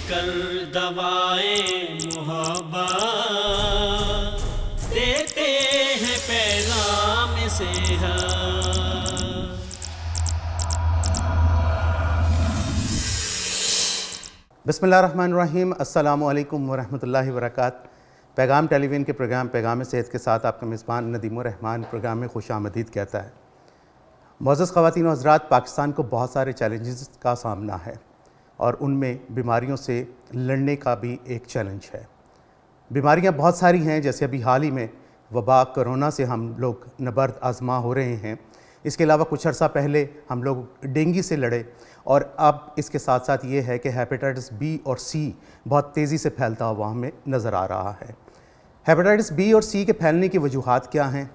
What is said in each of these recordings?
کر دوائیں محبت دیتے ہیں پیغام صحت. بسم اللہ الرحمن الرحیم. السلام علیکم ورحمۃ اللہ وبرکاتہ. پیغام ٹیلی ویژن کے پیغام صحت کے ساتھ آپ کا میزبان ندیم الرحمان پروگرام میں خوش آمدید کہتا ہے. معزز خواتین و حضرات، پاکستان کو بہت سارے چیلنجز کا سامنا ہے اور ان میں بیماریوں سے لڑنے کا بھی ایک چیلنج ہے. بیماریاں بہت ساری ہیں، جیسے ابھی حال ہی میں وبا کرونا سے ہم لوگ نبرد آزما ہو رہے ہیں. اس کے علاوہ کچھ عرصہ پہلے ہم لوگ ڈینگی سے لڑے، اور اب اس کے ساتھ ساتھ یہ ہے کہ ہیپیٹائٹس بی اور سی بہت تیزی سے پھیلتا ہوا ہمیں نظر آ رہا ہے. ہیپیٹائٹس بی اور سی کے پھیلنے کی وجوہات کیا ہیں،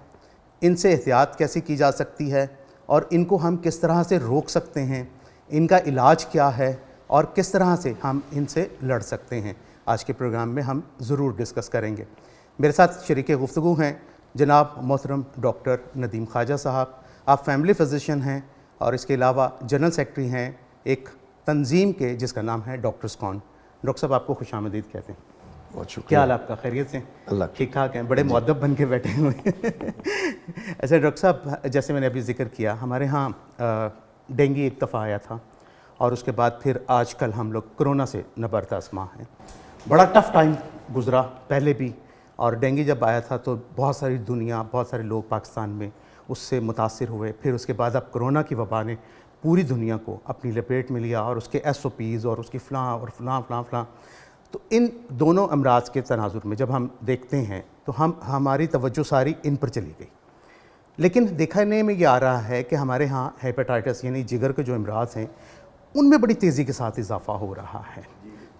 ان سے احتیاط کیسے کی جا سکتی ہے، اور ان کو ہم کس طرح سے روک سکتے ہیں، ان کا علاج کیا ہے، اور کس طرح سے ہم ان سے لڑ سکتے ہیں، آج کے پروگرام میں ہم ضرور ڈسکس کریں گے. میرے ساتھ شریک گفتگو ہیں جناب محترم ڈاکٹر ندیم خواجہ صاحب. آپ فیملی فزیشین ہیں اور اس کے علاوہ جنرل سیکرٹری ہیں ایک تنظیم کے جس کا نام ہے ڈاکٹرز کون. ڈاکٹر صاحب، آپ کو خوش آمدید کہتے ہیں. بہت شکریہ. کیا حال آپ کا؟ خیریت سے؟ اللہ ٹھیک ٹھاک ہیں؟ بڑے مؤدب بن کے بیٹھے ہوئے ہیں. ایسے ڈاکٹر صاحب، جیسے میں نے ابھی ذکر کیا، ہمارے ہاں ڈینگی ایک دفعہ آیا تھا اور اس کے بعد پھر آج کل ہم لوگ کرونا سے نبرد آزما ہیں. بڑا ٹف ٹائم گزرا پہلے بھی، اور ڈینگی جب آیا تھا تو بہت ساری دنیا، بہت سارے لوگ پاکستان میں اس سے متاثر ہوئے. پھر اس کے بعد اب کرونا کی وبا نے پوری دنیا کو اپنی لپیٹ میں لیا، اور اس کے ایس او پیز اور اس کی فلاں اور فلاں فلاں فلاں. تو ان دونوں امراض کے تناظر میں جب ہم دیکھتے ہیں تو ہماری توجہ ساری ان پر چلی گئی. لیکن دیکھنے میں یہ آ رہا ہے کہ ہمارے ہاں ہیپیٹائٹس یعنی جگر کے جو امراض ہیں ان میں بڑی تیزی کے ساتھ اضافہ ہو رہا ہے.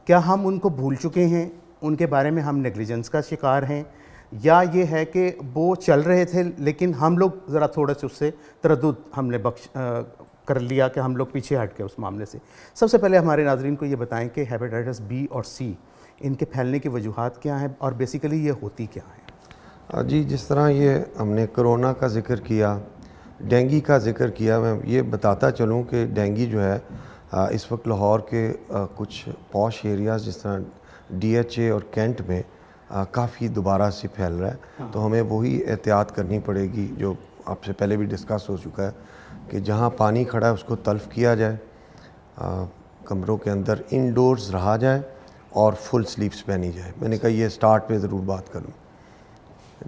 کیا ہم ان کو بھول چکے ہیں، ان کے بارے میں ہم نیگلیجنس کا شکار ہیں، یا یہ ہے کہ وہ چل رہے تھے لیکن ہم لوگ ذرا تھوڑا سے اس سے تردد ہم نے کر لیا کہ ہم لوگ پیچھے ہٹ گئے اس معاملے سے؟ سب سے پہلے ہمارے ناظرین کو یہ بتائیں کہ ہیپیٹائٹس بی اور سی، ان کے پھیلنے کی وجوہات کیا ہیں اور بیسیکلی یہ ہوتی کیا ہیں؟ جی، جس طرح یہ ہم نے کرونا کا ذکر کیا، ڈینگی کا ذکر کیا، میں یہ بتاتا چلوں کہ ڈینگی جو ہے اس وقت لاہور کے کچھ پوش ایریاز جس طرح ڈی ایچ اے اور کینٹ میں کافی دوبارہ سے پھیل رہا ہے. تو ہمیں وہی احتیاط کرنی پڑے گی جو آپ سے پہلے بھی ڈسکس ہو چکا ہے کہ جہاں پانی کھڑا ہے اس کو تلف کیا جائے، کمروں کے اندر انڈورز رہا جائے اور فل سلیپس پہنی جائے. میں نے کہا یہ سٹارٹ پہ ضرور بات کروں.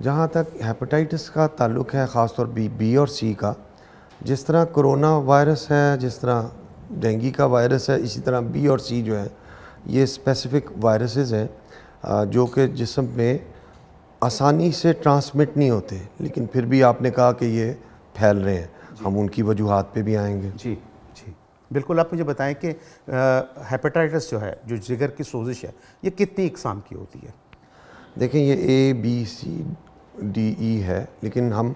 جہاں تک ہیپیٹائٹس کا تعلق ہے، خاص طور بی اور سی کا، جس طرح کرونا وائرس ہے، جس طرح ڈینگی کا وائرس ہے، اسی طرح بی اور سی جو ہے یہ اسپیسیفک وائرسز ہیں جو کہ جسم میں آسانی سے ٹرانسمٹ نہیں ہوتے، لیکن پھر بھی آپ نے کہا کہ یہ پھیل رہے ہیں. ہم ان کی وجوہات پہ بھی آئیں گے. جی جی بالکل. آپ مجھے بتائیں کہ ہیپیٹائٹس جو ہے، جو جگر کی سوزش ہے، یہ کتنی اقسام کی ہوتی ہے؟ دیکھیں، یہ اے بی سی ڈی ای ہے، لیکن ہم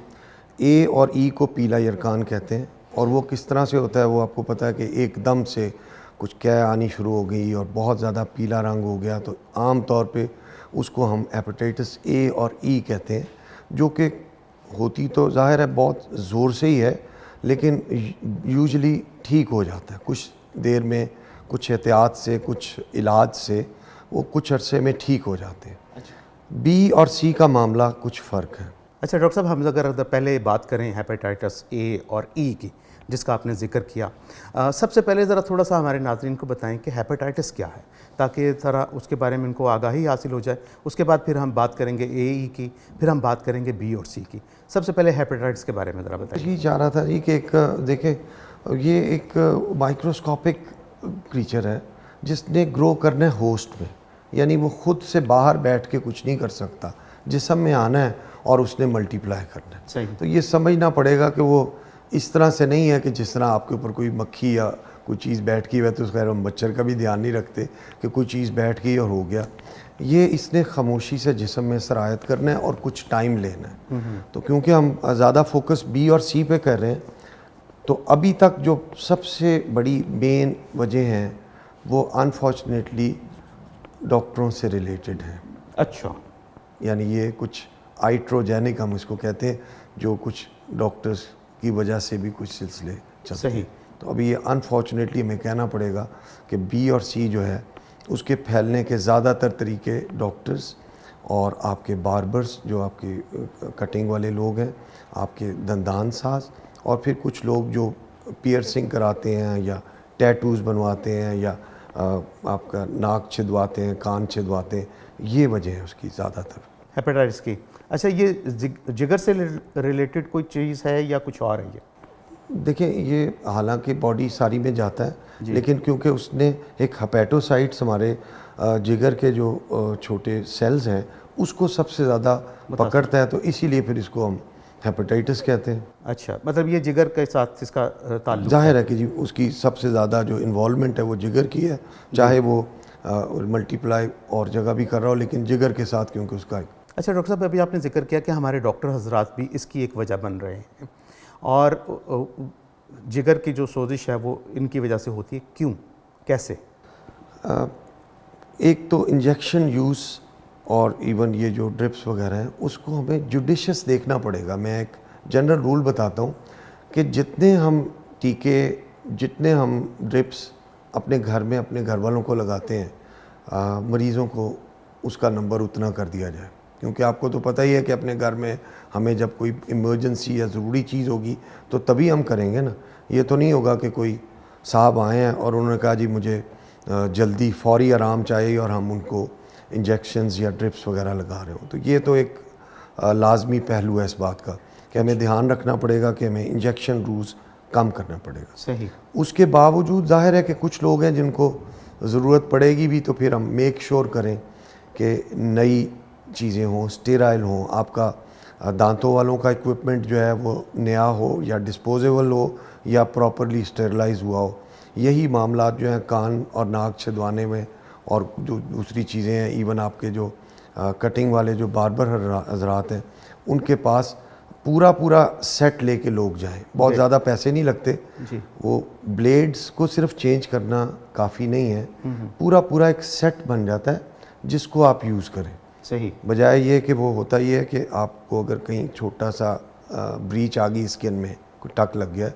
اے اور ای کو پیلا یرکان کہتے ہیں. اور وہ کس طرح سے ہوتا ہے وہ آپ کو پتہ ہے کہ ایک دم سے کچھ کیے آنی شروع ہو گئی اور بہت زیادہ پیلا رنگ ہو گیا، تو عام طور پہ اس کو ہم ہیپیٹائٹس اے اور ای کہتے ہیں، جو کہ ہوتی تو ظاہر ہے بہت زور سے ہی ہے، لیکن یوزلی ٹھیک ہو جاتا ہے کچھ دیر میں، کچھ احتیاط سے، کچھ علاج سے وہ کچھ عرصے میں ٹھیک ہو جاتے ہیں. بی اور سی کا معاملہ کچھ فرق ہے. اچھا ڈاکٹر صاحب، ہم اگر پہلے بات کریں ہیپیٹائٹس اے اور ای کی، جس کا آپ نے ذکر کیا، سب سے پہلے ذرا تھوڑا سا ہمارے ناظرین کو بتائیں کہ ہیپیٹائٹس کیا ہے، تاکہ ذرا اس کے بارے میں ان کو آگاہی حاصل ہو جائے. اس کے بعد پھر ہم بات کریں گے اے ای کی، پھر ہم بات کریں گے بی اور سی کی. سب سے پہلے ہیپیٹائٹس کے بارے میں ذرا بتائیں. جی، چاہ رہا تھا جی کہ ایک دیکھیں، یہ ایک مائکروسکوپک کریچر ہے جس نے گرو کرنا ہے ہوسٹ میں، یعنی وہ خود سے باہر بیٹھ کے کچھ نہیں کر سکتا، جسم میں آنا ہے اور اس نے ملٹی پلائی کرنا ہے. صحیح. تو یہ سمجھنا پڑے گا کہ وہ اس طرح سے نہیں ہے کہ جس طرح آپ کے اوپر کوئی مکھی یا کوئی چیز بیٹھ گئی ہے، تو خیر ہم مچھر کا بھی دھیان نہیں رکھتے کہ کوئی چیز بیٹھ گئی اور ہو گیا. یہ اس نے خاموشی سے جسم میں سرایت کرنا ہے اور کچھ ٹائم لینا ہے. تو کیونکہ ہم زیادہ فوکس بی اور سی پہ کر رہے ہیں، تو ابھی تک جو سب سے بڑی مین وجہ ہیں وہ انفارچونیٹلی ڈاکٹروں سے ریلیٹڈ ہیں. اچھا. یعنی یہ کچھ آئیٹروجینک ہم اس کو کہتے ہیں، جو کچھ ڈاکٹرز کی وجہ سے بھی کچھ سلسلے چلتے ہیں. صحیح. تو ابھی یہ انفارچونیٹلی ہمیں کہنا پڑے گا کہ بی اور سی جو ہے اس کے پھیلنے کے زیادہ تر طریقے ڈاکٹرز اور آپ کے باربرز جو آپ کے کٹنگ والے لوگ ہیں، آپ کے دندان ساز، اور پھر کچھ لوگ جو پیئرسنگ کراتے ہیں یا ٹیٹوز بنواتے ہیں یا آپ کا ناک چھدواتے ہیں، کان چھدواتے ہیں، یہ وجہ ہے اس کی زیادہ تر ہیپیٹائٹس کی۔ اچھا، یہ جگر سے ریلیٹڈ کوئی چیز ہے یا کچھ اور ہے یہ؟ دیکھیں، یہ حالانکہ باڈی ساری میں جاتا ہے، لیکن کیونکہ اس نے ایک ہیپیٹوسائٹس ہمارے جگر کے جو چھوٹے سیلز ہیں اس کو سب سے زیادہ پکڑتا ہے، تو اسی لیے پھر اس کو ہم ہیپیٹائٹس کہتے ہیں۔ اچھا، مطلب یہ جگر کے ساتھ اس کا تعلق ظاہر ہے کہ جی اس کی سب سے زیادہ جو انوالومنٹ ہے وہ جگر کی ہے، چاہے وہ ملٹی پلائی اور جگہ بھی کر رہا ہو، لیکن جگر کے ساتھ کیونکہ اس کا اچھا ڈاکٹر صاحب، ابھی آپ نے ذکر کیا کہ ہمارے ڈاکٹر حضرات بھی اس کی ایک وجہ بن رہے ہیں، اور جگر کی جو سوزش ہے وہ ان کی وجہ سے ہوتی ہے، کیوں، کیسے؟ ایک تو انجیکشن یوز اور ایون یہ جو ڈرپس وغیرہ ہیں اس کو ہمیں جوڈیشس دیکھنا پڑے گا۔ میں ایک جنرل رول بتاتا ہوں کہ جتنے ہم ٹیکے، جتنے ہم ڈرپس اپنے گھر میں اپنے گھر والوں کو لگاتے ہیں، مریضوں کو اس کا نمبر اتنا کر دیا جائے، کیونکہ آپ کو تو پتہ ہی ہے کہ اپنے گھر میں ہمیں جب کوئی ایمرجنسی یا ضروری چیز ہوگی تو تبھی ہم کریں گے نا۔ یہ تو نہیں ہوگا کہ کوئی صاحب آئے ہیں اور انہوں نے کہا جی مجھے جلدی فوری آرام چاہیے اور ہم ان کو انجیکشنز یا ڈرپس وغیرہ لگا رہے ہوں۔ تو یہ تو ایک لازمی پہلو ہے اس بات کا کہ ہمیں دھیان رکھنا پڑے گا کہ ہمیں انجیکشن ڈوز کم کرنا پڑے گا۔ صحیح۔ اس کے باوجود ظاہر ہے کہ کچھ لوگ ہیں جن کو ضرورت پڑے گی بھی، تو پھر ہم میک شور کریں کہ نئی چیزیں ہوں، اسٹیرائل ہوں، آپ کا دانتوں والوں کا ایکوپمنٹ جو ہے وہ نیا ہو یا ڈسپوزیبل ہو یا پراپرلی اسٹیرلائز ہوا ہو۔ یہی معاملات جو ہیں کان اور ناک چھدوانے میں اور جو دوسری چیزیں ہیں، ایون آپ کے جو کٹنگ والے جو باربر حضرات ہیں ان کے پاس پورا سیٹ لے کے لوگ جائیں، بہت زیادہ پیسے نہیں لگتے، وہ بلیڈز کو صرف چینج کرنا کافی نہیں ہے، پورا ایک سیٹ بن جاتا ہے جس کو آپ یوز کریں۔ صحیح۔ بجائے یہ کہ وہ ہوتا یہ ہے کہ آپ کو اگر کہیں چھوٹا سا بریچ آ گئی اسکن میں، کوئی ٹک لگ گیا،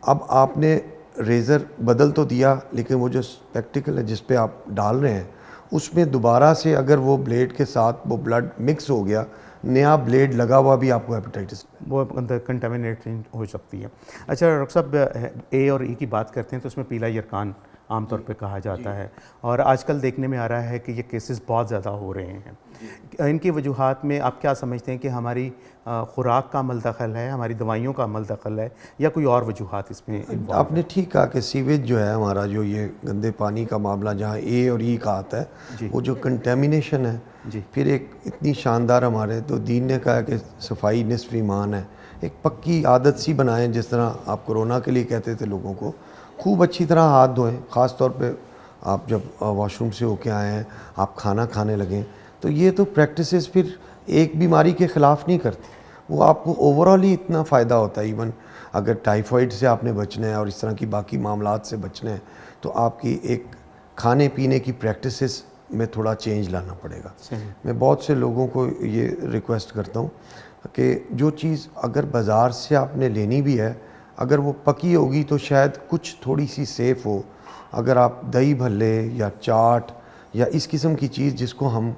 اب آپ نے ریزر بدل تو دیا لیکن وہ جو اسپیکٹیکل ہے جس پہ آپ ڈال رہے ہیں اس میں دوبارہ سے اگر وہ بلیڈ کے ساتھ وہ بلڈ مکس ہو گیا، نیا بلیڈ لگا ہوا بھی آپ کو ہیپیٹائٹس وہ اندر کنٹامینیٹ ہو سکتی ہے۔ اچھا ڈاکٹر صاحب، اے اور ای کی بات کرتے ہیں تو اس میں پیلا یرکان عام طور پہ کہا جاتا ہے، اور آج کل دیکھنے میں آ رہا ہے کہ یہ کیسز بہت زیادہ ہو رہے ہیں۔ ان کی وجوہات میں آپ کیا سمجھتے ہیں کہ ہماری خوراک کا عمل دخل ہے، ہماری دوائیوں کا عمل دخل ہے، یا کوئی اور وجوہات اس میں؟ آپ نے ٹھیک کہا کہ سیویج جو ہے ہمارا، جو یہ گندے پانی کا معاملہ جہاں اے اور ای کا آتا ہے، وہ جو کنٹیمینیشن ہے، پھر ایک اتنی شاندار ہمارے تو دین نے کہا کہ صفائی نصف ایمان ہے، ایک پکی عادت سی بنائیں، جس طرح آپ کرونا کے لیے کہتے تھے لوگوں کو خوب اچھی طرح ہاتھ دھوئیں، خاص طور پہ آپ جب واش روم سے ہو کے آئے ہیں، آپ کھانا کھانے لگیں، تو یہ تو پریکٹسز پھر ایک بیماری کے خلاف نہیں کرتی، وہ آپ کو اوورال ہی اتنا فائدہ ہوتا ہے۔ ایون اگر ٹائیفائڈ سے آپ نے بچنا ہے اور اس طرح کی باقی معاملات سے بچنا ہے تو آپ کی ایک کھانے پینے کی پریکٹسز میں تھوڑا چینج لانا پڑے گا۔ میں بہت سے لوگوں کو یہ ریکویسٹ کرتا ہوں کہ جو چیز اگر بازار سے آپ نے لینی بھی ہے، اگر وہ پکی ہوگی تو شاید کچھ تھوڑی سی سیف ہو۔ اگر آپ دہی بھلے یا چاٹ یا اس قسم کی چیز جس کو ہم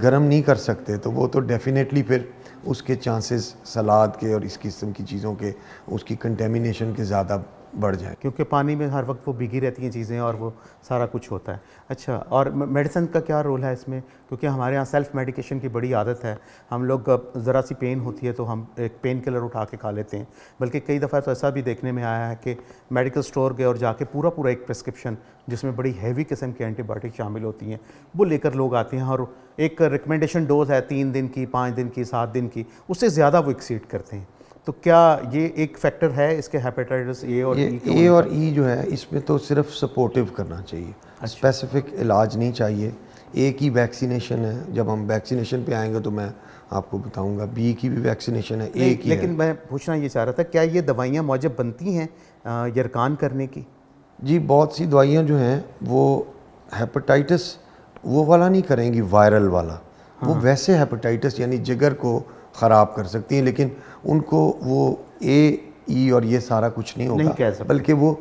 گرم نہیں کر سکتے، تو وہ تو ڈیفینیٹلی پھر اس کے چانسز سلاد کے اور اس قسم کی چیزوں کے اس کی کنٹیمینیشن کے زیادہ بڑھ جائیں، کیونکہ پانی میں ہر وقت وہ بھیگی رہتی ہیں چیزیں اور وہ سارا کچھ ہوتا ہے۔ اچھا، اور میڈیسن کا کیا رول ہے اس میں؟ کیونکہ ہمارے ہاں سیلف میڈیکیشن کی بڑی عادت ہے، ہم لوگ ذرا سی پین ہوتی ہے تو ہم ایک پین کلر اٹھا کے کھا لیتے ہیں، بلکہ کئی دفعہ تو ایسا بھی دیکھنے میں آیا ہے کہ میڈیکل سٹور گئے اور جا کے پورا ایک پرسکرپشن جس میں بڑی ہیوی قسم کی اینٹی بایوٹک شامل ہوتی ہیں وہ لے کر لوگ آتے ہیں، اور ایک ریکمنڈیشن ڈوز ہے 3 دن کی، 5 دن کی، 7 دن کی، اس سے زیادہ وہ ایکسیڈ کرتے ہیں۔ تو کیا یہ ایک فیکٹر ہے اس کے ہیپیٹائٹس اے اور ای کے؟ اے اور ای جو ہے اس میں تو صرف سپورٹیو کرنا چاہیے، اسپیسیفک علاج نہیں چاہیے۔ اے کی ویکسینیشن ہے، جب ہم ویکسینیشن پہ آئیں گے تو میں آپ کو بتاؤں گا۔ بی کی بھی ویکسینیشن ہے، اے کی ہے۔ لیکن میں پوچھنا یہ چاہ رہا تھا، کیا یہ دوائیاں موجب بنتی ہیں یرکان کرنے کی؟ جی بہت سی دوائیاں جو ہیں وہ ہیپیٹائٹس وہ والا نہیں کریں گی، وائرل والا، وہ ویسے ہیپیٹائٹس یعنی جگر کو خراب کر سکتی ہیں، لیکن ان کو وہ اے ای اور یہ سارا کچھ نہیں ہوگا، بلکہ وہ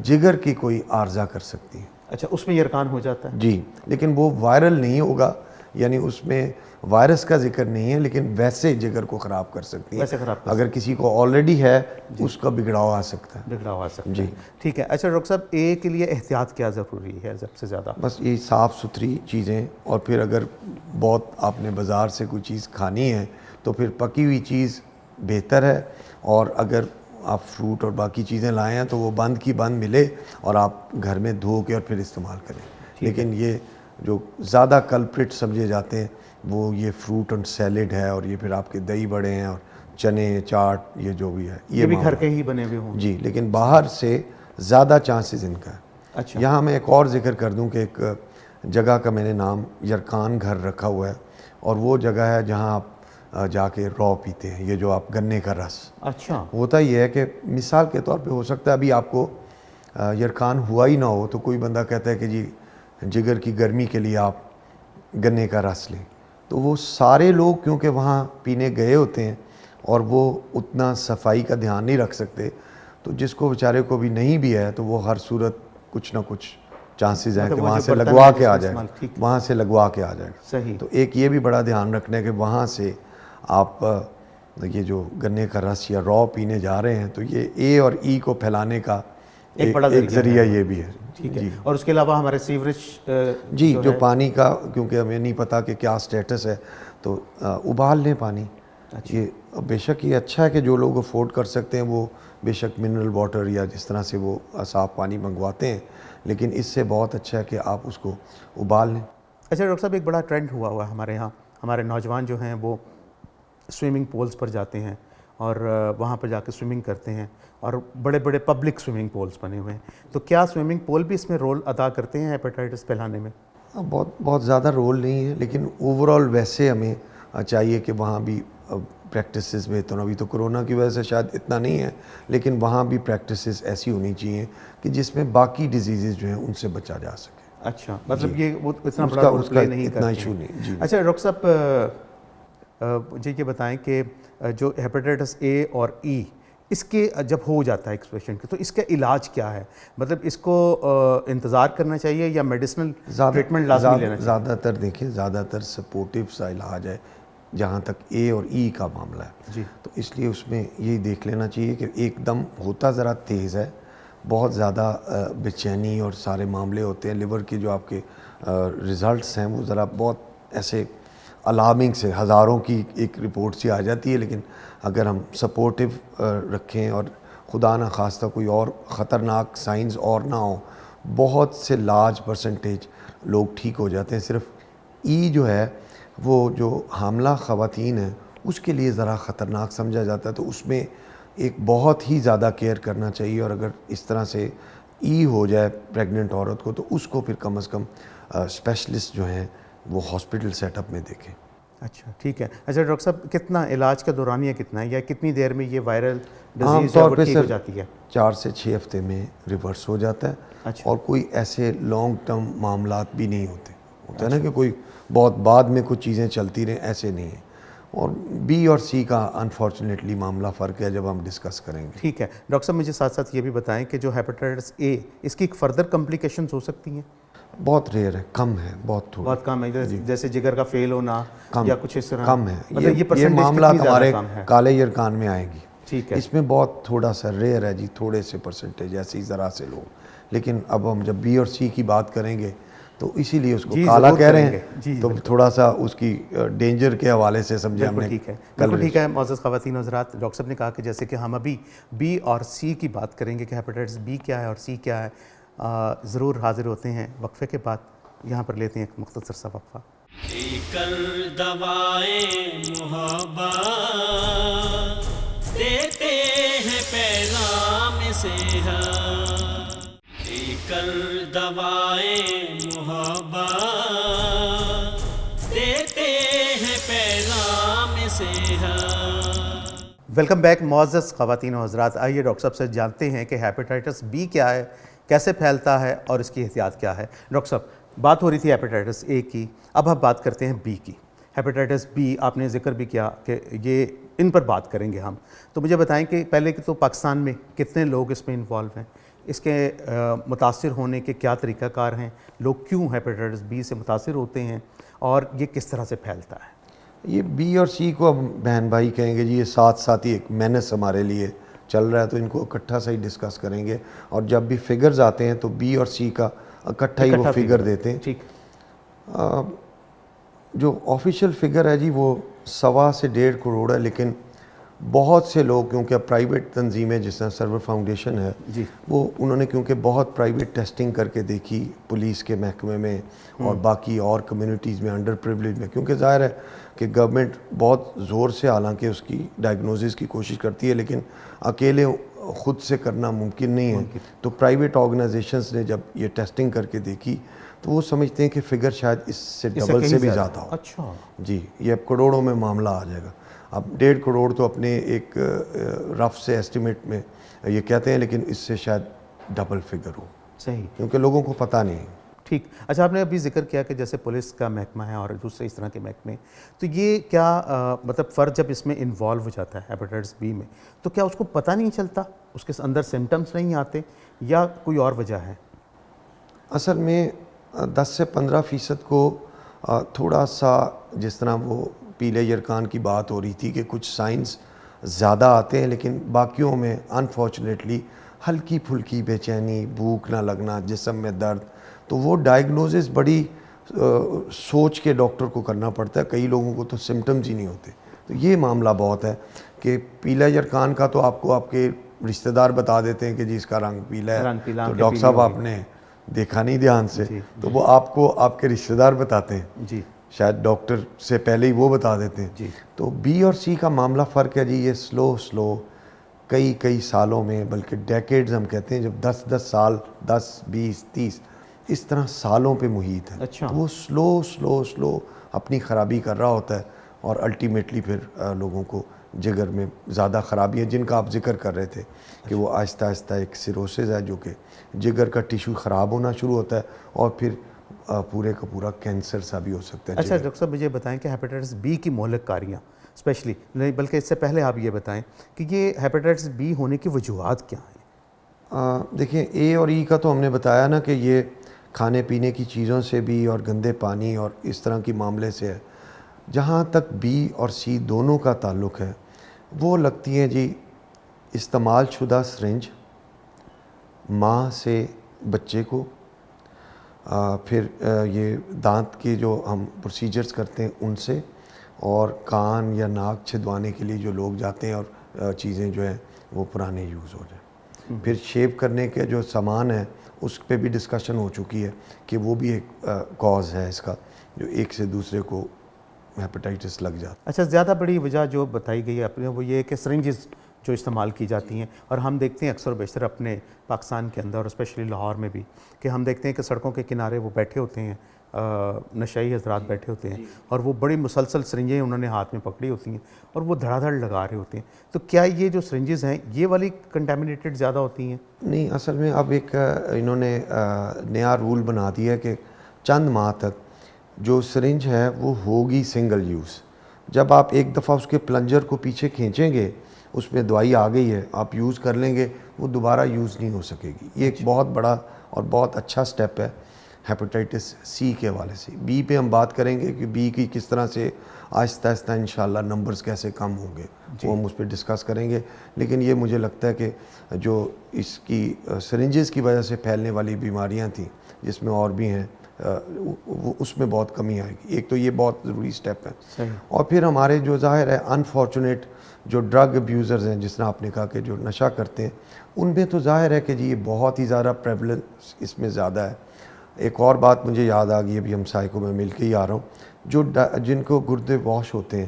جگر کی کوئی عارضہ کر سکتی ہیں۔ اچھا اس میں یرکان ہو جاتا ہے؟ جی، لیکن وہ وائرل نہیں ہوگا، یعنی اس میں وائرس کا ذکر نہیں ہے، لیکن ویسے جگر کو خراب کر سکتی ہے، ویسے خراب کر اگر کسی کو آلریڈی ہے اس کا بگڑاؤ آ سکتا ہے۔ بگڑا ہوا سکتا جی ہے، ٹھیک ہے۔ اچھا ڈاکٹر صاحب اے کے لیے احتیاط کیا ضروری ہے سب سے زیادہ؟ بس یہ صاف ستھری چیزیں، اور پھر اگر بہت آپ نے بازار سے کوئی چیز کھانی ہے تو پھر پکی ہوئی چیز بہتر ہے، اور اگر آپ فروٹ اور باقی چیزیں لائے ہیں تو وہ بند کی بند ملے اور آپ گھر میں دھو کے اور پھر استعمال کریں۔ لیکن یہ جو زیادہ کلپریٹ سمجھے جاتے ہیں وہ یہ فروٹ اینڈ سیلڈ ہے، اور یہ پھر آپ کے دہی بڑے ہیں اور چنے چاٹ، یہ جو بھی ہے یہ بھی گھر معاملہ کے ہی بنے ہوئے ہوں؟ جی، لیکن باہر سے زیادہ چانسز ان کا ہے۔ اچھا یہاں میں ایک اور ذکر کر دوں کہ ایک جگہ کا میں نے نام یرکان گھر رکھا ہوا ہے، اور وہ جگہ ہے جہاں آپ جا کے رو پیتے ہیں، یہ جو آپ گنے کا رس۔ اچھا ہوتا یہ ہے کہ مثال کے طور پہ ہو سکتا ہے ابھی آپ کو یرکان ہوا ہی نہ ہو تو کوئی بندہ کہتا ہے کہ جی جگر کی گرمی کے لیے آپ گنے کا رس لیں، تو وہ سارے لوگ کیونکہ وہاں پینے گئے ہوتے ہیں اور وہ اتنا صفائی کا دھیان نہیں رکھ سکتے، تو جس کو بیچارے کو بھی نہیں بھی ہے تو وہ ہر صورت کچھ نہ کچھ چانسز ہیں کہ وہاں سے لگوا کے آ جائے گا، وہاں سے لگوا کے آ جائے گا۔ صحیح۔ تو ایک یہ بھی بڑا دھیان رکھنا ہے کہ وہاں سے آپ یہ جو گنے کا رس یا رو پینے جا رہے ہیں تو یہ اے اور ای کو پھیلانے کا ایک ذریعہ یہ بھی ہے۔ ٹھیک ہے، اور اس کے علاوہ ہمارے سیوریج جی جو پانی کا، کیونکہ ہمیں نہیں پتہ کہ کیا سٹیٹس ہے، تو ابال لیں پانی۔ یہ بے شک یہ اچھا ہے کہ جو لوگ افورڈ کر سکتے ہیں وہ بے شک منرل واٹر یا جس طرح سے وہ صاف پانی منگواتے ہیں، لیکن اس سے بہت اچھا ہے کہ آپ اس کو ابال لیں۔ اچھا ڈاکٹر صاحب ایک بڑا ٹرینڈ ہوا ہے ہمارے یہاں، ہمارے نوجوان جو ہیں وہ سوئمنگ پولز پر جاتے ہیں اور وہاں پر جا کے سوئمنگ کرتے ہیں، اور بڑے بڑے پبلک سوئمنگ پولز بنے ہوئے ہیں، تو کیا سوئمنگ پول بھی اس میں رول ادا کرتے ہیں ہیپیٹائٹس پھیلانے میں؟ بہت زیادہ رول نہیں ہے، لیکن اوورال ویسے ہمیں چاہیے کہ وہاں بھی پریکٹسز بہتر ہوں۔ ابھی تو کرونا کی وجہ سے شاید اتنا نہیں ہے، لیکن وہاں بھی پریکٹسز ایسی ہونی چاہیے کہ جس میں باقی ڈیزیزز جو ہیں ان سے بچا جا سکے۔ اچھا، مطلب یہ وہ اتنا بڑا رول پلے نہیں اتنا کرتے ایشو نہیں۔ جی اچھا ڈاکٹر صاحب مجھے یہ بتائیں کہ جو ہیپیٹائٹس اے اور ای اس کے جب ہو جاتا ہے ایک پیشنٹ کے، تو اس کا علاج کیا ہے؟ مطلب اس کو انتظار کرنا چاہیے یا میڈیسنل ٹریٹمنٹ لازمی لینا چاہیے؟ زیادہ تر دیکھیں، زیادہ تر سپورٹیو سا علاج ہے جہاں تک اے اور ای کا معاملہ ہے۔ جی، تو اس لیے اس میں یہی دیکھ لینا چاہیے کہ ایک دم ہوتا ذرا تیز ہے، بہت زیادہ بے چینی اور سارے معاملے ہوتے ہیں، لیور کے جو آپ کے ریزلٹس ہیں وہ ذرا بہت ایسے الارمنگ سے ہزاروں کی ایک رپورٹ سی آ جاتی ہے، لیکن اگر ہم سپورٹیو رکھیں اور خدا نہ خواستہ کوئی اور خطرناک سائنز اور نہ ہوں، بہت سے لارج پرسنٹیج لوگ ٹھیک ہو جاتے ہیں۔ صرف ای جو ہے وہ جو حاملہ خواتین ہیں اس کے لیے ذرا خطرناک سمجھا جاتا ہے، تو اس میں ایک بہت ہی زیادہ کیئر کرنا چاہیے، اور اگر اس طرح سے ای ہو جائے پریگننٹ عورت کو تو اس کو پھر کم از کم اسپیشلسٹ جو ہیں وہ ہاسپٹل سیٹ اپ میں دیکھیں۔ اچھا ٹھیک ہے۔ اچھا ڈاکٹر صاحب کتنا علاج کا دورانیہ کتنا ہے، یا کتنی دیر میں یہ وائرل عام ڈیزیز طور پہ ٹھیک ہو جاتی ہے؟ 4 سے 6 ہفتے میں ریورس ہو جاتا ہے، اچھا، اور کوئی ایسے لانگ ٹرم معاملات بھی نہیں ہوتے۔ ہوتا ہے نا کہ کوئی بہت بعد میں کچھ چیزیں چلتی رہیں، ایسے نہیں ہیں۔ اور بی اور سی کا انفارچونیٹلی معاملہ فرق ہے، جب ہم ڈسکس کریں گے۔ ٹھیک ہے ڈاکٹر صاحب، مجھے ساتھ ساتھ یہ بھی بتائیں کہ جو ہیپیٹائٹس اے اس کی فردر کمپلیکیشنز ہو سکتی ہیں؟ بہت ریئر ہے، کم ہے، بہت تھوڑی، بہت کم ہے، جیسے جگر کا فیل ہونا یا کچھ اس طرح؟ کم ہے۔ مطلب یہ یہ معاملات ہمارے کم ہے؟ کالے یرکان میں آئیں گی۔ ٹھیک ہے، اس میں بہت تھوڑا سا ریئر ہے جی، تھوڑے سے پرسنٹیج ایسے ہی ذرا سے لوگ، لیکن اب ہم جب بی اور سی کی بات کریں گے تو اسی لیے اس کو کالا کہہ رہے ہیں، تو تھوڑا سا اس کی ڈینجر کے حوالے سے سمجھے ہم نے۔ ٹھیک ہے، بالکل ٹھیک ہے۔ معزز خواتین و حضرات، ڈاکٹر صاحب نے کہا کہ جیسے کہ ہم ابھی بی اور سی کی بات کریں گے کہ ہیپیٹائٹس بی کیا ہے اور سی کیا ہے، ضرور حاضر ہوتے ہیں وقفے کے بعد۔ یہاں پر لیتے ہیں ایک مختصر سا وقفہ۔ لے کر دوائیں محبت دیتے ہیں پیغام صحت، لے کر دوائیں محبت دیتے ہیں پیغام صحت۔ ویلکم بیک معزز خواتین و حضرات۔ آئیے ڈاکٹر صاحب سے جانتے ہیں کہ ہیپیٹائٹس بی کیا ہے، کیسے پھیلتا ہے اور اس کی احتیاط کیا ہے۔ ڈاکٹر صاحب بات ہو رہی تھی ہیپیٹائٹس اے کی، اب ہم بات کرتے ہیں بی کی۔ ہیپیٹائٹس بی آپ نے ذکر بھی کیا کہ یہ ان پر بات کریں گے ہم، تو مجھے بتائیں کہ پہلے کہ تو پاکستان میں کتنے لوگ اس میں انوالو ہیں، اس کے متاثر ہونے کے کیا طریقہ کار ہیں, لوگ کیوں ہیپیٹائٹس بی سے متاثر ہوتے ہیں, اور یہ کس طرح سے پھیلتا ہے؟ یہ بی اور سی کو اب بہن بھائی کہیں گے جی, یہ ساتھ ساتھ ہی ایک مینس ہمارے لیے چل رہا ہے, تو ان کو اکٹھا سے ہی ڈسکس کریں گے. اور جب بھی فگرز آتے ہیں تو بی اور سی کا اکٹھا ہی وہ فگر دیتے ہیں. ٹھیک. جو آفیشیل فگر ہے جی وہ 1.25 سے 1.5 کروڑ ہے, لیکن بہت سے لوگ, کیونکہ پرائیویٹ تنظیمیں جس طرح سرور فاؤنڈیشن ہے, جی, وہ انہوں نے کیونکہ بہت پرائیویٹ ٹیسٹنگ کر کے دیکھی پولیس کے محکمے میں اور باقی اور کمیونٹیز میں, انڈر پریولیج میں, کیونکہ ظاہر ہے کہ گورنمنٹ بہت زور سے حالانکہ اس کی ڈائگنوسس کی کوشش کرتی ہے, لیکن اکیلے خود سے کرنا ممکن نہیں ہے. تو پرائیویٹ آرگنائزیشنز نے جب یہ ٹیسٹنگ کر کے دیکھی تو وہ سمجھتے ہیں کہ فگر شاید اس سے ڈبل سے بھی زیادہ ہو. اچھا جی, یہ اب کروڑوں میں معاملہ آ جائے گا. اب 1.5 کروڑ تو اپنے ایک رف سے ایسٹیمیٹ میں یہ کہتے ہیں, لیکن اس سے شاید ڈبل فگر ہو. صحیح, کیونکہ لوگوں کو پتہ نہیں. ٹھیک. اچھا, آپ نے ابھی ذکر کیا کہ جیسے پولیس کا محکمہ ہے اور دوسرے اس طرح کے محکمے, تو یہ کیا مطلب فرد جب اس میں انوالو ہو جاتا ہے ہیپیٹائٹس بی میں, تو کیا اس کو پتہ نہیں چلتا, اس کے اندر سمٹمز نہیں آتے, یا کوئی اور وجہ ہے؟ اصل میں 10 سے 15% کو تھوڑا سا, جس طرح وہ پیلے یرکان کی بات ہو رہی تھی کہ کچھ سائنس زیادہ آتے ہیں, لیکن باقیوں میں انفارچونیٹلی ہلکی پھلکی بے چینی, بھوک نہ لگنا, جسم میں درد, تو وہ ڈائگنوزس بڑی سوچ کے ڈاکٹر کو کرنا پڑتا ہے. کئی لوگوں کو تو سمٹمز ہی نہیں ہوتے. تو یہ معاملہ بہت ہے کہ پیلا یرکان کا تو آپ کو آپ کے رشتہ دار بتا دیتے ہیں کہ جی اس کا رنگ پیلا ہے, تو ڈاکٹر صاحب آپ نے دیکھا نہیں دھیان سے, تو وہ آپ کو آپ کے رشتہ دار بتاتے ہیں. جی, شاید ڈاکٹر سے پہلے ہی وہ بتا دیتے ہیں. جی, تو بی اور سی کا معاملہ فرق ہے جی, یہ سلو کئی سالوں میں, بلکہ ڈیکیڈز ہم کہتے ہیں, جب 10 سال 10 20 30 اس طرح سالوں پہ محیط ہے. اچھا, تو وہ سلو اپنی خرابی کر رہا ہوتا ہے, اور الٹیمیٹلی پھر لوگوں کو جگر میں زیادہ خرابی ہے, جن کا آپ ذکر کر رہے تھے کہ وہ آہستہ آہستہ ایک سیروسز ہے, جو کہ جگر کا ٹیشو خراب ہونا شروع ہوتا ہے, اور پھر پورے کا پورا کینسر سا بھی ہو سکتا ہے. اچھا ڈاکٹر صاحب, مجھے بتائیں کہ ہیپیٹائٹس بی کی مہلک کاریاں اسپیشلی نہیں, بلکہ اس سے پہلے آپ یہ بتائیں کہ یہ ہیپیٹائٹس بی ہونے کی وجوہات کیا ہیں؟ دیکھیں, اے اور ای کا تو ہم نے بتایا نا کہ یہ کھانے پینے کی چیزوں سے بھی اور گندے پانی اور اس طرح کی معاملے سے ہے. جہاں تک بی اور سی دونوں کا تعلق ہے, وہ لگتی ہیں جی استعمال شدہ سرنج ماں سے بچے کو, پھر یہ دانت کے جو ہم پروسیجرز کرتے ہیں ان سے, اور کان یا ناک چھدوانے کے لیے جو لوگ جاتے ہیں اور چیزیں جو ہیں وہ پرانے یوز ہو جائیں. پھر شیو کرنے کے جو سامان ہے اس پہ بھی ڈسکشن ہو چکی ہے کہ وہ بھی ایک کاز ہے اس کا, جو ایک سے دوسرے کو ہیپیٹائٹس لگ جاتا. اچھا, زیادہ بڑی وجہ جو بتائی گئی ہے اپنے وہ یہ ہے کہ سرنجز جو استعمال کی جاتی ہیں, اور ہم دیکھتے ہیں اکثر و بیشتر اپنے پاکستان کے اندر اور اسپیشلی لاہور میں بھی, کہ ہم دیکھتے ہیں کہ سڑکوں کے کنارے وہ بیٹھے ہوتے ہیں, نشائی حضرات بیٹھے ہوتے ہیں, اور وہ بڑی مسلسل سرنجیں انہوں نے ہاتھ میں پکڑی ہوتی ہیں اور وہ دھڑا دھڑ لگا رہے ہوتے ہیں. تو کیا یہ جو سرنجز ہیں یہ والی کنٹامینیٹڈ زیادہ ہوتی ہیں؟ نہیں, اصل میں اب ایک انہوں نے نیا رول بنا دیا ہے کہ چند ماہ تک جو سرنج ہے وہ ہوگی سنگل یوز. جب آپ ایک دفعہ اس کے پلنجر کو پیچھے کھینچیں گے, اس میں دوائی آ گئی ہے, آپ یوز کر لیں گے, وہ دوبارہ یوز نہیں ہو سکے گی. یہ ایک بہت بڑا اور بہت اچھا سٹیپ ہے ہیپیٹائٹس سی کے حوالے سے. بی پہ ہم بات کریں گے کہ بی کی کس طرح سے آہستہ آہستہ انشاءاللہ نمبرز کیسے کم ہوں گے, وہ ہم اس پہ ڈسکس کریں گے. لیکن یہ مجھے لگتا ہے کہ جو اس کی سرنجز کی وجہ سے پھیلنے والی بیماریاں تھیں, جس میں اور بھی ہیں, اس میں بہت کمی آئے گی. ایک تو یہ بہت ضروری سٹیپ ہے. اور پھر ہمارے جو ظاہر ہے انفارچونیٹ جو ڈرگ ابیوزرز ہیں, جس طرح آپ نے کہا کہ جو نشہ کرتے ہیں, ان میں تو ظاہر ہے کہ جی یہ بہت ہی زیادہ پریولنس اس میں زیادہ ہے. ایک اور بات مجھے یاد آ گئی, ابھی ہم سائیکو میں مل کے ہی آ رہا ہوں, جن کو گردے واش ہوتے ہیں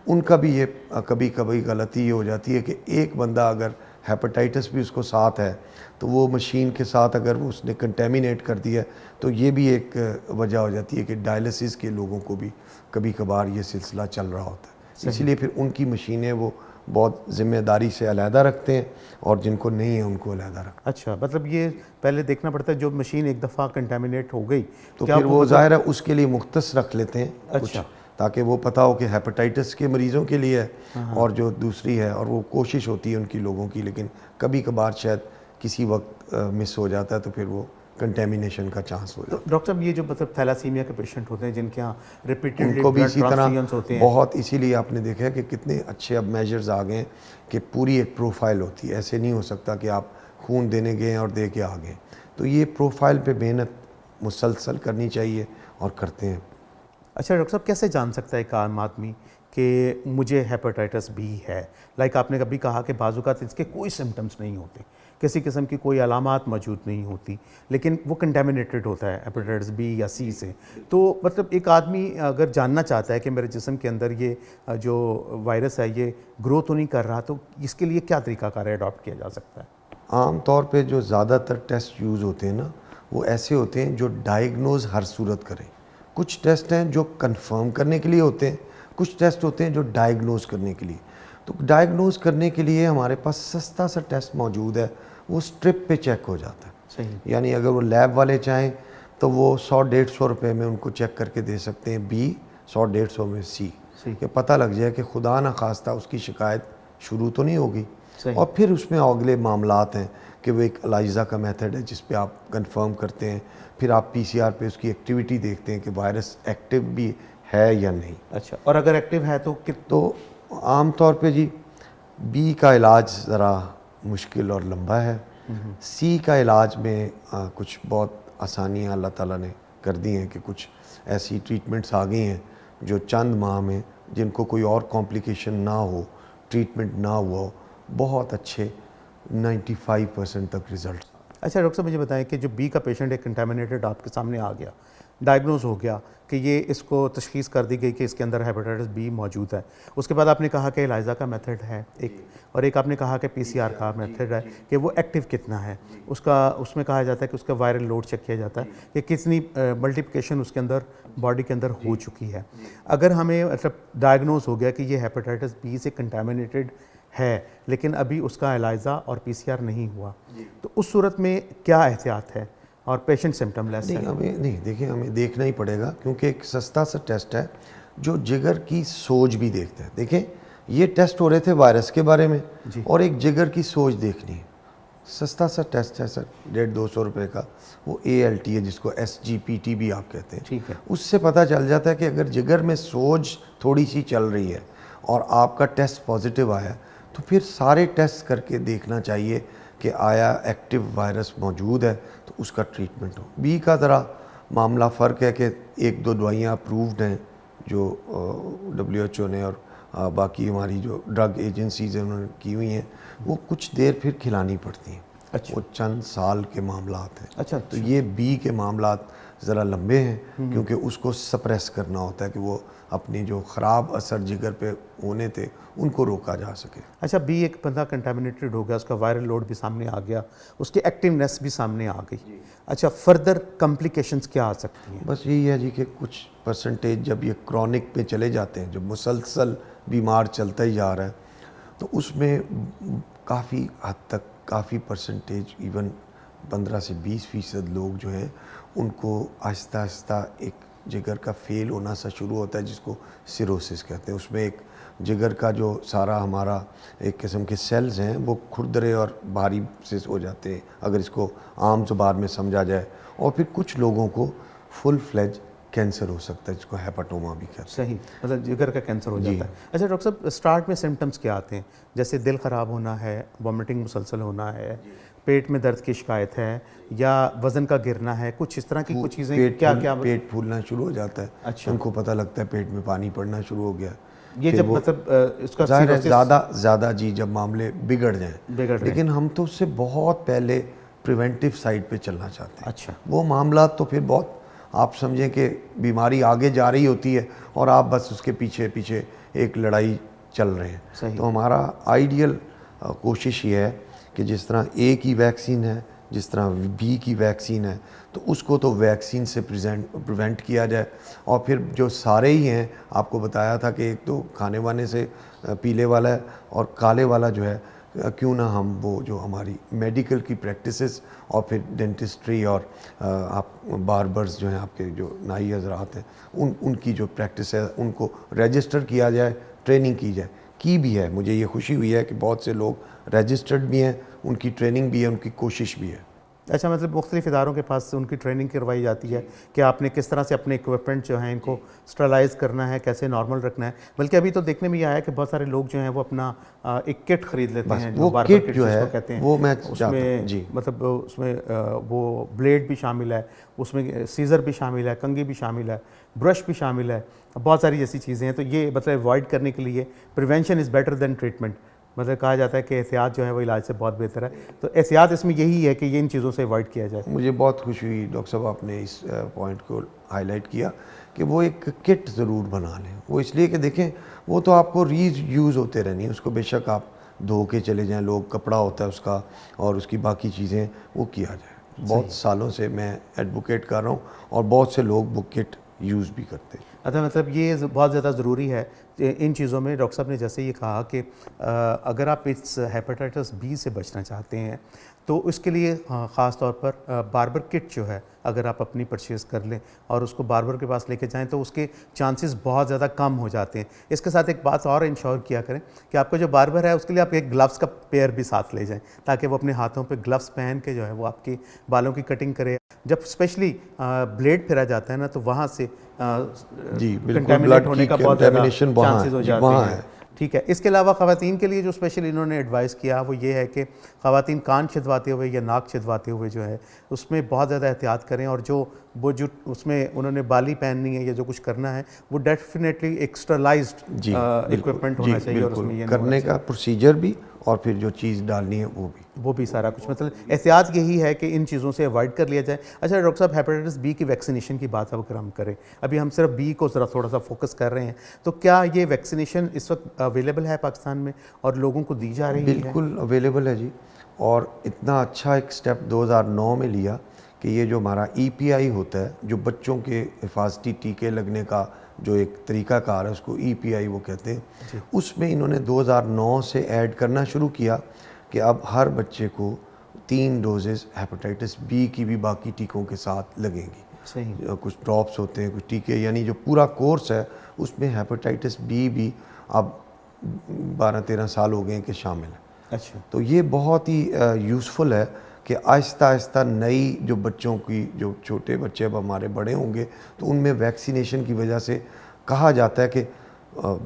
ان کا بھی یہ کبھی غلطی یہ ہو جاتی ہے کہ ایک بندہ اگر ہیپیٹائٹس بھی اس کو ساتھ ہے تو وہ مشین کے ساتھ اگر اس نے کنٹیمینیٹ کر دیا تو یہ بھی ایک وجہ ہو جاتی ہے کہ ڈائلسس کے لوگوں کو بھی کبھی کبھار یہ سلسلہ چل رہا ہوتا ہے. اس لیے پھر ان کی مشینیں وہ بہت ذمہ داری سے علیحدہ رکھتے ہیں, اور جن کو نہیں ہے ان کو علیحدہ رکھتے ہیں. اچھا, مطلب یہ پہلے دیکھنا پڑتا ہے جو مشین ایک دفعہ کنٹامینیٹ ہو گئی تو پھر وہ ظاہر ہے اس کے لیے مختص رکھ لیتے ہیں کچھ, اچھا, تاکہ وہ پتہ ہو کہ ہیپیٹائٹس کے مریضوں کے لیے ہے اور جو دوسری ہے, اور وہ کوشش ہوتی ہے ان کی لوگوں کی, لیکن کبھی کبھار شاید کسی وقت مس ہو جاتا ہے تو پھر وہ کنٹیمینیشن کا چانس ہو جاتا ہے. ڈاکٹر صاحب یہ جو مطلب تھیلاسیمیا کے پیشنٹ ہوتے ہیں جن کے یہاں ان ریپیٹڈلی کو بھی بلڈ اسی طرح ٹرانسفیوژنس ہوتے ہیں بہت, اسی لیے آپ نے دیکھا ہے کہ کتنے اچھے اب میجرز آ گئے ہیں کہ پوری ایک پروفائل ہوتی ہے. ایسے نہیں ہو سکتا کہ آپ خون دینے گئے اور دے کے آ گئے. تو یہ پروفائل پہ محنت مسلسل کرنی چاہیے اور کرتے ہیں. اچھا ڈاکٹر صاحب کیسے جان سکتا ہے ایک عام آدمی کہ مجھے ہیپاٹائٹس بی ہے؟ لائک آپ نے کبھی کہا کہ بعض اوقات اس کے کوئی سمٹمز نہیں ہوتے, کسی قسم کی کوئی علامات موجود نہیں ہوتی, لیکن وہ کنٹامینیٹڈ ہوتا ہے ہیپاٹائٹس بی یا سی سے. تو مطلب ایک آدمی اگر جاننا چاہتا ہے کہ میرے جسم کے اندر یہ جو وائرس ہے یہ گرو تو نہیں کر رہا, تو اس کے لیے کیا طریقہ کار اڈاپٹ کیا جا سکتا ہے؟ عام طور پہ جو زیادہ تر ٹیسٹ یوز ہوتے ہیں نا وہ ایسے ہوتے ہیں جو ڈائیگنوز ہر صورت کریں. کچھ ٹیسٹ ہیں جو کنفرم کرنے کے لیے ہوتے ہیں, کچھ ٹیسٹ ہوتے ہیں جو ڈائیگنوز کرنے کے لیے. تو ڈائیگنوز کرنے کے لیے ہمارے پاس سستا سا ٹیسٹ موجود ہے, وہ اسٹرپ پہ چیک ہو جاتا ہے. صحیح. یعنی اگر وہ لیب والے چاہیں تو وہ 100-150 روپے میں ان کو چیک کر کے دے سکتے ہیں بی, 100-150 میں سی, کہ پتہ لگ جائے کہ خدا نخواستہ اس کی شکایت شروع تو نہیں ہوگی. اور پھر اس میں اگلے معاملات ہیں کہ وہ ایک الائزہ کا میتھڈ ہے جس پہ آپ کنفرم کرتے ہیں. پھر آپ پی سی آر پہ اس کی ایکٹیویٹی دیکھتے ہیں کہ وائرس ایکٹیو بھی ہے یا نہیں. اچھا, اور اگر ایکٹیو ہے تو عام طور پہ جی بی کا علاج ذرا مشکل اور لمبا ہے. سی کا علاج میں کچھ بہت آسانیاں اللہ تعالیٰ نے کر دی ہیں کہ کچھ ایسی ٹریٹمنٹس آ گئی ہیں جو چند ماہ میں, جن کو کوئی اور کمپلیکیشن نہ ہو, ٹریٹمنٹ نہ ہوا ہو, بہت اچھے 95% تک رزلٹ. اچھا ڈاکٹر صاحب مجھے بتائیں کہ جو بی کا پیشنٹ ایک کنٹامینیٹڈ آپ کے سامنے آ گیا, ڈائیگنوز ہو گیا کہ یہ اس کو تشخیص کر دی گئی کہ اس کے اندر ہیپاٹائٹس بی موجود ہے, اس کے بعد آپ نے کہا کہ الائزہ کا میتھڈ ہے ایک, اور ایک آپ نے کہا کہ پی سی آر کا میتھڈ ہے کہ وہ ایکٹیو کتنا ہے, اس میں کہا جاتا ہے کہ اس کا وائرل لوڈ چیک کیا جاتا ہے کہ کتنی ملٹیپلیکیشن اس کے اندر باڈی کے اندر ہو چکی ہے. اگر ہمیں مطلب ڈائیگنوز ہو گیا کہ یہ ہیپاٹائٹس بی سے کنٹامینیٹڈ ہے لیکن ابھی اس کا الائزہ اور پی سی آر نہیں ہوا, تو اس صورت میں کیا احتیاط ہے اور پیشنٹ سمٹم لیس ہے؟ دیکھیں ہمیں دیکھنا ہی پڑے گا کیونکہ ایک سستا سا ٹیسٹ ہے جو جگر کی سوج بھی دیکھتا ہے. دیکھیں یہ ٹیسٹ ہو رہے تھے وائرس کے بارے میں, اور ایک جگر کی سوج دیکھنی ہے. سستا سا ٹیسٹ ہے سر, 150-200 روپے کا, وہ ALT ہے جس کو SGPT بھی آپ کہتے ہیں. ٹھیک ہے. اس سے پتہ چل جاتا ہے کہ اگر جگر میں سوج تھوڑی سی چل رہی ہے اور آپ کا ٹیسٹ پازیٹیو آیا تو پھر سارے ٹیسٹ کر کے دیکھنا چاہیے کہ آیا ایکٹیو وائرس موجود ہے تو اس کا ٹریٹمنٹ ہو. بی کا ذرا معاملہ فرق ہے کہ 1-2 دوائیاں اپرووڈ ہیں جو WHO نے اور باقی ہماری جو ڈرگ ایجنسیز ہیں انہوں نے کی ہوئی ہیں, وہ کچھ دیر پھر کھلانی پڑتی ہیں. اچھا. وہ چند سال کے معاملات ہیں. اچھا. تو یہ بی کے معاملات ذرا لمبے ہیں کیونکہ اس کو سپریس کرنا ہوتا ہے کہ وہ اپنی جو خراب اثر جگر پہ ہونے تھے ان کو روکا جا سکے. اچھا, بی ایک بندہ کنٹامینیٹڈ ہو گیا, اس کا وائرل لوڈ بھی سامنے آ گیا, اس کی ایکٹیونیس بھی سامنے آ گئی. اچھا, فردر کمپلیکیشنز کیا آ سکتی ہیں؟ بس یہی ہے جی کہ کچھ پرسنٹیج جب یہ کرونک پہ چلے جاتے ہیں, جب مسلسل بیمار چلتا ہی جا رہا ہے, تو اس میں کافی حد تک کافی پرسنٹیج ایون 15 سے 20% لوگ جو ہیں ان کو آہستہ آہستہ ایک جگر کا فیل ہونا سا شروع ہوتا ہے جس کو سیروسس کہتے ہیں. اس میں ایک جگر کا جو سارا ہمارا ایک قسم کے سیلز ہیں وہ کھردرے اور بھاری سے ہو جاتے ہیں اگر اس کو عام زبان میں سمجھا جائے, اور پھر کچھ لوگوں کو فل فلیج کینسر ہو سکتا ہے جس کو ہیپاٹوما بھی کہتے ہیں. صحیح, مطلب جگر کا کینسر ہو جاتا ہے. اچھا ڈاکٹر صاحب, اسٹارٹ میں سمٹمز کیا آتے ہیں؟ جیسے دل خراب ہونا ہے, وامٹنگ مسلسل ہونا ہے, پیٹ میں درد کی شکایت ہے, یا وزن کا گرنا ہے, کچھ اس طرح کی کچھ چیزیں کیا پیٹ پھولنا شروع ہو جاتا ہے. اچھا. ان کو پتہ لگتا ہے پیٹ میں پانی پڑنا شروع ہو گیا. یہ جب مطلب اس کا ظاہر ہے زیادہ جی جب معاملے بگڑ جائیں, لیکن ہم تو اس سے بہت پہلے پریونٹیو سائڈ پہ چلنا چاہتے ہیں. اچھا. وہ معاملات تو پھر بہت آپ سمجھیں کہ بیماری آگے جا رہی ہوتی ہے اور آپ بس اس کے پیچھے پیچھے ایک لڑائی چل رہے ہیں. تو ہمارا آئیڈیل کوشش یہ ہے کہ جس طرح اے کی ویکسین ہے, جس طرح بی کی ویکسین ہے, تو اس کو تو ویکسین سے پریونٹ کیا جائے. اور پھر جو سارے ہی ہیں, آپ کو بتایا تھا کہ ایک تو کھانے وانے سے پیلے والا ہے اور کالے والا جو ہے, کیوں نہ ہم وہ جو ہماری میڈیکل کی پریکٹسز اور پھر ڈینٹسٹری اور آپ باربرز جو ہیں آپ کے جو نائی حضرات ہیں ان کی جو پریکٹس ہے ان کو رجسٹر کیا جائے, ٹریننگ کی جائے کی بھی ہے. مجھے یہ خوشی ہوئی ہے کہ بہت سے لوگ رجسٹرڈ بھی ہیں, ان کی ٹریننگ بھی ہے, ان کی کوشش بھی ہے. اچھا, مطلب مختلف اداروں کے پاس ان کی ٹریننگ کروائی جاتی ہے کہ آپ نے کس طرح سے اپنے اکوپمنٹ جو ہیں ان کو اسٹرلائز کرنا ہے, کیسے نارمل رکھنا ہے. بلکہ ابھی تو دیکھنے میں یہ آیا کہ بہت سارے لوگ جو ہیں وہ اپنا ایک کٹ خرید لیتے ہیں, جو باربر کٹ جس کو کہتے ہیں, وہ میں اس میں جی مطلب اس میں وہ بلیڈ بھی شامل ہے, اس میں سیزر بھی شامل ہے, کنگھی بھی شامل ہے, برش بھی شامل ہے, بہت ساری ایسی چیزیں ہیں. تو یہ مطلب اوائڈ کرنے کے لیے prevention is better than treatment, مطلب کہا جاتا ہے کہ احتیاط جو ہے وہ علاج سے بہت بہتر ہے. تو احتیاط اس میں یہی ہے کہ یہ ان چیزوں سے اوائڈ کیا جائے. مجھے بہت خوشی ہوئی ڈاکٹر صاحب آپ نے اس پوائنٹ کو ہائی لائٹ کیا کہ وہ ایک کٹ ضرور بنا لیں. وہ اس لیے کہ دیکھیں وہ تو آپ کو یوز ہوتے رہنی ہے, اس کو بے شک آپ دھو کے چلے جائیں, لوگ کپڑا ہوتا ہے اس کا اور اس کی باقی چیزیں وہ کیا جائے. بہت سالوں سے میں ایڈوکیٹ کر رہا ہوں اور بہت سے لوگ وہ کٹ یوز بھی کرتے ہیں. اچھا, مطلب یہ بہت زیادہ ضروری ہے ان چیزوں میں. ڈاکٹر صاحب نے جیسے یہ کہا کہ اگر آپ اس ہیپاٹائٹس بی سے بچنا چاہتے ہیں تو اس کے لیے خاص طور پر باربر کٹ جو ہے اگر آپ اپنی پرچیز کر لیں اور اس کو باربر کے پاس لے کے جائیں تو اس کے چانسز بہت زیادہ کم ہو جاتے ہیں. اس کے ساتھ ایک بات اور انشور کیا کریں کہ آپ کا جو باربر ہے اس کے لیے آپ ایک گلوز کا پیئر بھی ساتھ لے جائیں تاکہ وہ اپنے ہاتھوں پہ گلوز پہن کے جو ہے وہ آپ کے بالوں کی کٹنگ کرے. جب اسپیشلی بلیڈ پھیرا جاتا ہے نا تو وہاں سے جی بالکل کنٹامینیٹ ہونے کا بہت زیادہ چانسز ہو جاتے ہیں. ٹھیک ہے. اس کے علاوہ خواتین کے لیے جو اسپیشلی انہوں نے ایڈوائز کیا وہ یہ ہے کہ خواتین کان چھدواتے ہوئے یا ناک چھدواتے ہوئے جو ہے اس میں بہت زیادہ احتیاط کریں, اور جو اس میں انہوں نے بالی پہننی ہے یا جو کچھ کرنا ہے وہ ڈیفینیٹلی ایکسٹرلائزڈ اکوپمنٹ ہونا چاہیے, اور اس میں یہ کرنے کا پروسیجر بھی اور پھر جو چیز ڈالنی ہے وہ بھی سارا کچھ. مطلب احتیاط یہی ہے کہ ان چیزوں سے اوائڈ کر لیا جائے. اچھا ڈاکٹر صاحب, ہیپاٹائٹس بی کی ویکسینیشن کی بات اگر ہم کریں, ابھی ہم صرف بی کو ذرا تھوڑا سا فوکس کر رہے ہیں, تو کیا یہ ویکسینیشن اس وقت اویلیبل ہے پاکستان میں اور لوگوں کو دی جا رہی ہے؟ بالکل اویلیبل ہے جی, اور اتنا اچھا ایک سٹیپ 2009 میں لیا کہ یہ جو ہمارا ای پی آئی ہوتا ہے, جو بچوں کے حفاظتی ٹیکے لگنے کا جو ایک طریقہ کار ہے, اس کو ای پی آئی وہ کہتے ہیں, اس میں انہوں نے 2009 سے ایڈ کرنا شروع کیا کہ اب ہر بچے کو 3 ڈوزز ہیپاٹائٹس بی کی بھی باقی ٹیکوں کے ساتھ لگیں گی. صحیح. کچھ ڈراپس ہوتے ہیں, کچھ ٹیکے, یعنی جو پورا کورس ہے اس میں ہیپاٹائٹس بی بھی اب 12-13 سال ہو گئے ہیں کہ شامل ہے. اچھا. تو یہ بہت ہی یوزفل ہے کہ آہستہ آہستہ نئی جو بچوں کی, جو چھوٹے بچے اب ہمارے بڑے ہوں گے تو ان میں ویکسینیشن کی وجہ سے کہا جاتا ہے کہ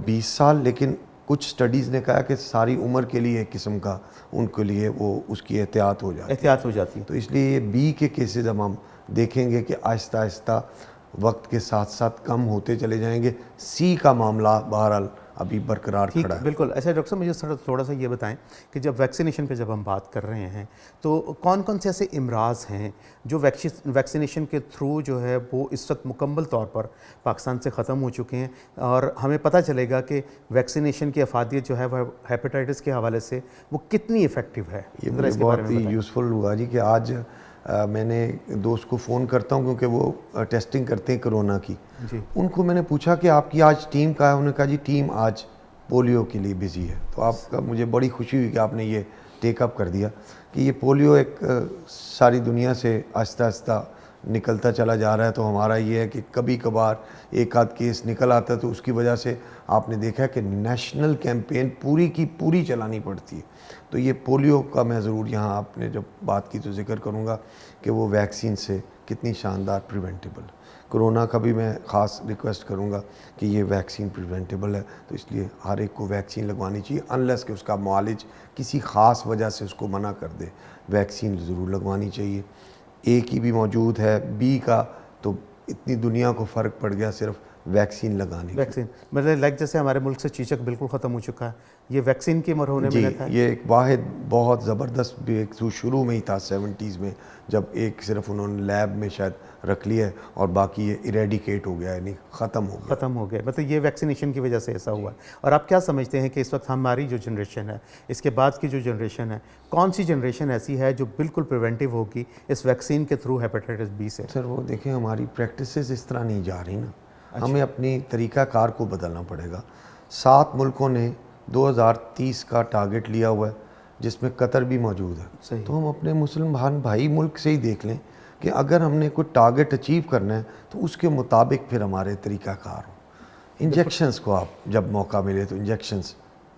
20 سال, لیکن کچھ سٹڈیز نے کہا کہ ساری عمر کے لیے ایک قسم کا ان کے لیے وہ اس کی احتیاط ہو جاتی ہے. تو اس لیے یہ بی کے کیسز اب ہم دیکھیں گے کہ آہستہ آہستہ وقت کے ساتھ ساتھ کم ہوتے چلے جائیں گے. سی کا معاملہ بہرحال ابھی برقرار کھڑا ہے. بالکل. ایسا ڈاکٹر صاحب مجھے تھوڑا سا یہ بتائیں کہ جب ویکسینیشن پہ جب ہم بات کر رہے ہیں تو کون کون سے ایسے امراض ہیں جو ویکسینیشن کے تھرو جو ہے وہ اس وقت مکمل طور پر پاکستان سے ختم ہو چکے ہیں, اور ہمیں پتہ چلے گا کہ ویکسینیشن کی افادیت جو ہے وہ ہیپاٹائٹس کے حوالے سے وہ کتنی ایفیکٹو ہے؟ یہ بہت ہی یوزفل ہوا جی کہ آج میں نے دوست کو فون کرتا ہوں کیونکہ وہ ٹیسٹنگ کرتے ہیں کرونا کی. ان کو میں نے پوچھا کہ آپ کی آج ٹیم کا ہے؟ انہوں نے کہا جی ٹیم آج پولیو کے لیے بزی ہے. تو آپ کا مجھے بڑی خوشی ہوئی کہ آپ نے یہ ٹیک اپ کر دیا کہ یہ پولیو ایک ساری دنیا سے آہستہ آہستہ نکلتا چلا جا رہا ہے. تو ہمارا یہ ہے کہ کبھی کبھار ایک آدھ کیس نکل آتا ہے تو اس کی وجہ سے آپ نے دیکھا کہ نیشنل کیمپین پوری کی پوری چلانی پڑتی ہے. تو یہ پولیو کا میں ضرور یہاں آپ نے جب بات کی تو ذکر کروں گا کہ وہ ویکسین سے کتنی شاندار پریونٹیبل. کرونا کا بھی میں خاص ریکویسٹ کروں گا کہ یہ ویکسین پریونٹیبل ہے, تو اس لیے ہر ایک کو ویکسین لگوانی چاہیے, انلیس کہ اس کا معالج کسی خاص وجہ سے اس کو منع کر دے. ویکسین ضرور لگوانی چاہیے. اے کی بھی موجود ہے, بی کا تو اتنی دنیا کو فرق پڑ گیا صرف ویکسین لگانے کی. ویکسین مطلب لائک جیسے ہمارے ملک سے چیچک بالکل ختم ہو چکا ہے, یہ ویکسین کے مرہونے میں تھا. یہ ایک واحد بہت زبردست بھی ایک شروع میں ہی تھا 70s میں, جب ایک صرف انہوں نے لیب میں شاید رکھ لیا ہے اور باقی یہ ایریڈیکیٹ ہو گیا, یعنی ختم ہو گیا. مطلب یہ ویکسینیشن کی وجہ سے ایسا ہوا ہے. اور آپ کیا سمجھتے ہیں کہ اس وقت ہماری جو جنریشن ہے, اس کے بعد کی جو جنریشن ہے, کون سی جنریشن ایسی ہے جو بالکل پریونٹیو ہوگی اس ویکسین کے تھرو ہیپاٹائٹس بی سے؟ سر وہ دیکھیں ہماری پریکٹسز اس طرح نہیں جا رہی نا, ہمیں اپنی طریقہ کار کو بدلنا پڑے گا. 7 ملکوں نے 2030 کا ٹارگٹ لیا ہوا ہے جس میں قطر بھی موجود ہے. تو ہم اپنے مسلمان بھائی ملک سے ہی دیکھ لیں کہ اگر ہم نے کوئی ٹارگٹ اچیو کرنا ہے تو اس کے مطابق پھر ہمارے طریقہ کار ہوں. انجیکشنز کو آپ جب موقع ملے تو انجیکشنز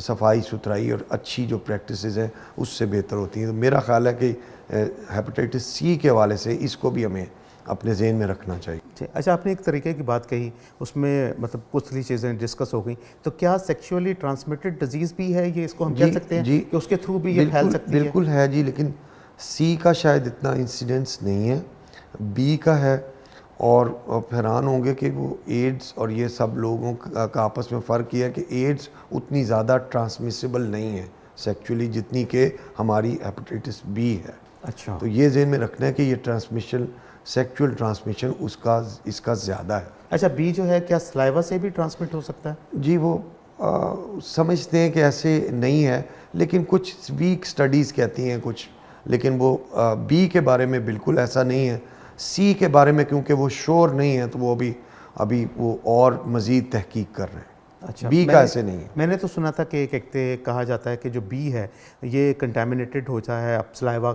صفائی ستھرائی اور اچھی جو پریکٹسز ہیں اس سے بہتر ہوتی ہیں. تو میرا خیال ہے کہ ہیپاٹائٹس سی کے حوالے سے اس کو بھی ہمیں اپنے ذہن میں رکھنا چاہیے. اچھا آپ نے ایک طریقے کی بات کہی, اس میں مطلب کچھ چیزیں ڈسکس ہو گئیں, تو کیا سیکشولی ٹرانسمیٹڈ ڈیزیز بھی ہے یہ, اس کو ہم کہہ سکتے ہیں کہ اس کے تھرو بھی یہ پھیل سکتی ہے؟ بالکل ہے جی, لیکن سی کا شاید اتنا انسیڈنس نہیں ہے, بی کا ہے. اور حیران ہوں گے کہ وہ ایڈز اور یہ سب لوگوں کا آپس میں فرق یہ ہے کہ ایڈز اتنی زیادہ ٹرانسمیسیبل نہیں ہے سیکچولی جتنی کہ ہماری ہیپاٹائٹس بی ہے. اچھا, تو یہ ذہن میں رکھنا ہے کہ یہ ٹرانسمیشن سیکچول ٹرانسمیشن اس کا زیادہ ہے. اچھا بی جو ہے کیا سلائیوا سے بھی ٹرانسمٹ ہو سکتا ہے؟ جی وہ سمجھتے ہیں کہ ایسے نہیں ہے, لیکن کچھ ویک سٹڈیز کہتی ہیں کچھ, لیکن وہ بی کے بارے میں بالکل ایسا نہیں ہے. سی کے بارے میں کیونکہ وہ شور نہیں ہے تو وہ ابھی وہ اور مزید تحقیق کر رہے ہیں. اچھا, بی کا ایسے نہیں ہے. میں نے تو سنا تھا کہ کہا جاتا ہے کہ جو بی ہے یہ کنٹامنیٹڈ ہوتا ہے, آپ سلائیوا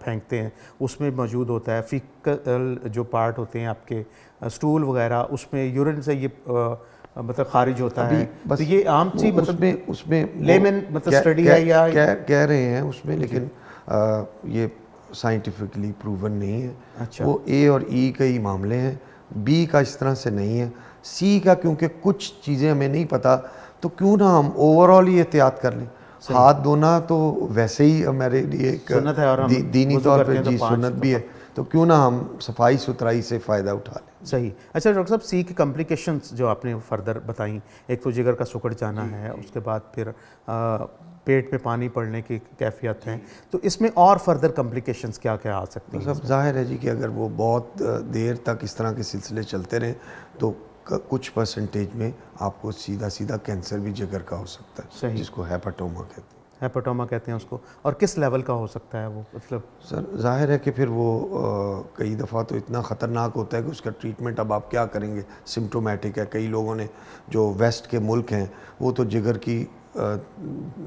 پھینکتے ہیں اس میں موجود ہوتا ہے, فیکل جو پارٹ ہوتے ہیں آپ کے سٹول وغیرہ اس میں یورین سے یہ مطلب خارج ہوتا ہے. تو یہ عام سی مطلب اس میں لیمن مطلب اسٹڈی ہے یا کہہ رہے ہیں اس میں, لیکن یہ سائنٹیفکلی پروون نہیں ہے. اچھا, وہ اے اور ای کے ہی معاملے ہیں, بی کا اس طرح سے نہیں ہے. سی کا کیونکہ کچھ چیزیں ہمیں نہیں پتہ, تو کیوں نہ ہم اوور آل ہی احتیاط کر لیں. ہاتھ دھونا تو ویسے ہی ہمارے لیے ایک دینی طور پہ جی سنت بھی ہے, تو کیوں نہ ہم صفائی ستھرائی سے فائدہ اٹھا لیں. صحیح. اچھا ڈاکٹر صاحب, سی کی کمپلیکیشنز جو آپ نے فردر بتائیں, ایک تو جگر کا سکڑ جانا ہے, اس کے بعد پھر پیٹ میں پانی پڑنے کی کیفیت ہیں, تو اس میں اور فردر کمپلیکیشنز کیا کیا آ سکتی ہیں؟ سب ظاہر ہے جی کہ اگر وہ بہت دیر تک اس طرح کے سلسلے چلتے رہیں تو کچھ پرسنٹیج میں آپ کو سیدھا کینسر بھی جگر کا ہو سکتا ہے, جس کو ہیپاٹوما کہتے ہیں. ہیپاٹوما کہتے ہیں اس کو, اور کس لیول کا ہو سکتا ہے وہ مطلب؟ سر ظاہر ہے کہ پھر وہ کئی دفعہ تو اتنا خطرناک ہوتا ہے کہ اس کا ٹریٹمنٹ اب آپ کیا کریں گے, سمٹومیٹک ہے. کئی لوگوں نے جو ویسٹ کے ملک ہیں وہ تو جگر کی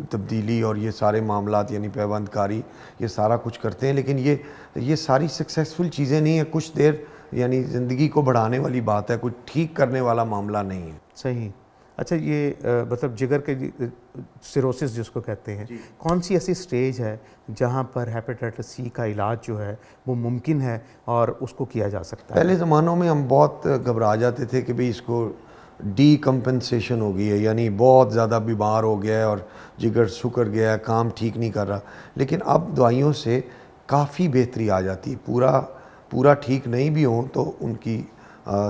تبدیلی اور یہ سارے معاملات یعنی پیوند کاری یہ سارا کچھ کرتے ہیں, لیکن یہ ساری سکسیسفل چیزیں نہیں ہیں. کچھ دیر یعنی زندگی کو بڑھانے والی بات ہے, کچھ ٹھیک کرنے والا معاملہ نہیں ہے. صحیح. اچھا یہ مطلب جگر کے سیروسس جس کو کہتے ہیں, کون سی ایسی سٹیج ہے جہاں پر ہیپاٹائٹس سی کا علاج جو ہے وہ ممکن ہے اور اس کو کیا جا سکتا ہے؟ پہلے زمانوں میں ہم بہت گھبرا جاتے تھے کہ بھئی اس کو ڈی کمپنسیشن ہو گئی ہے, یعنی بہت زیادہ بیمار ہو گیا ہے اور جگر سکڑ گیا ہے, کام ٹھیک نہیں کر رہا. لیکن اب دوائیوں سے کافی بہتری آ جاتی ہے. پورا ٹھیک نہیں بھی ہوں تو ان کی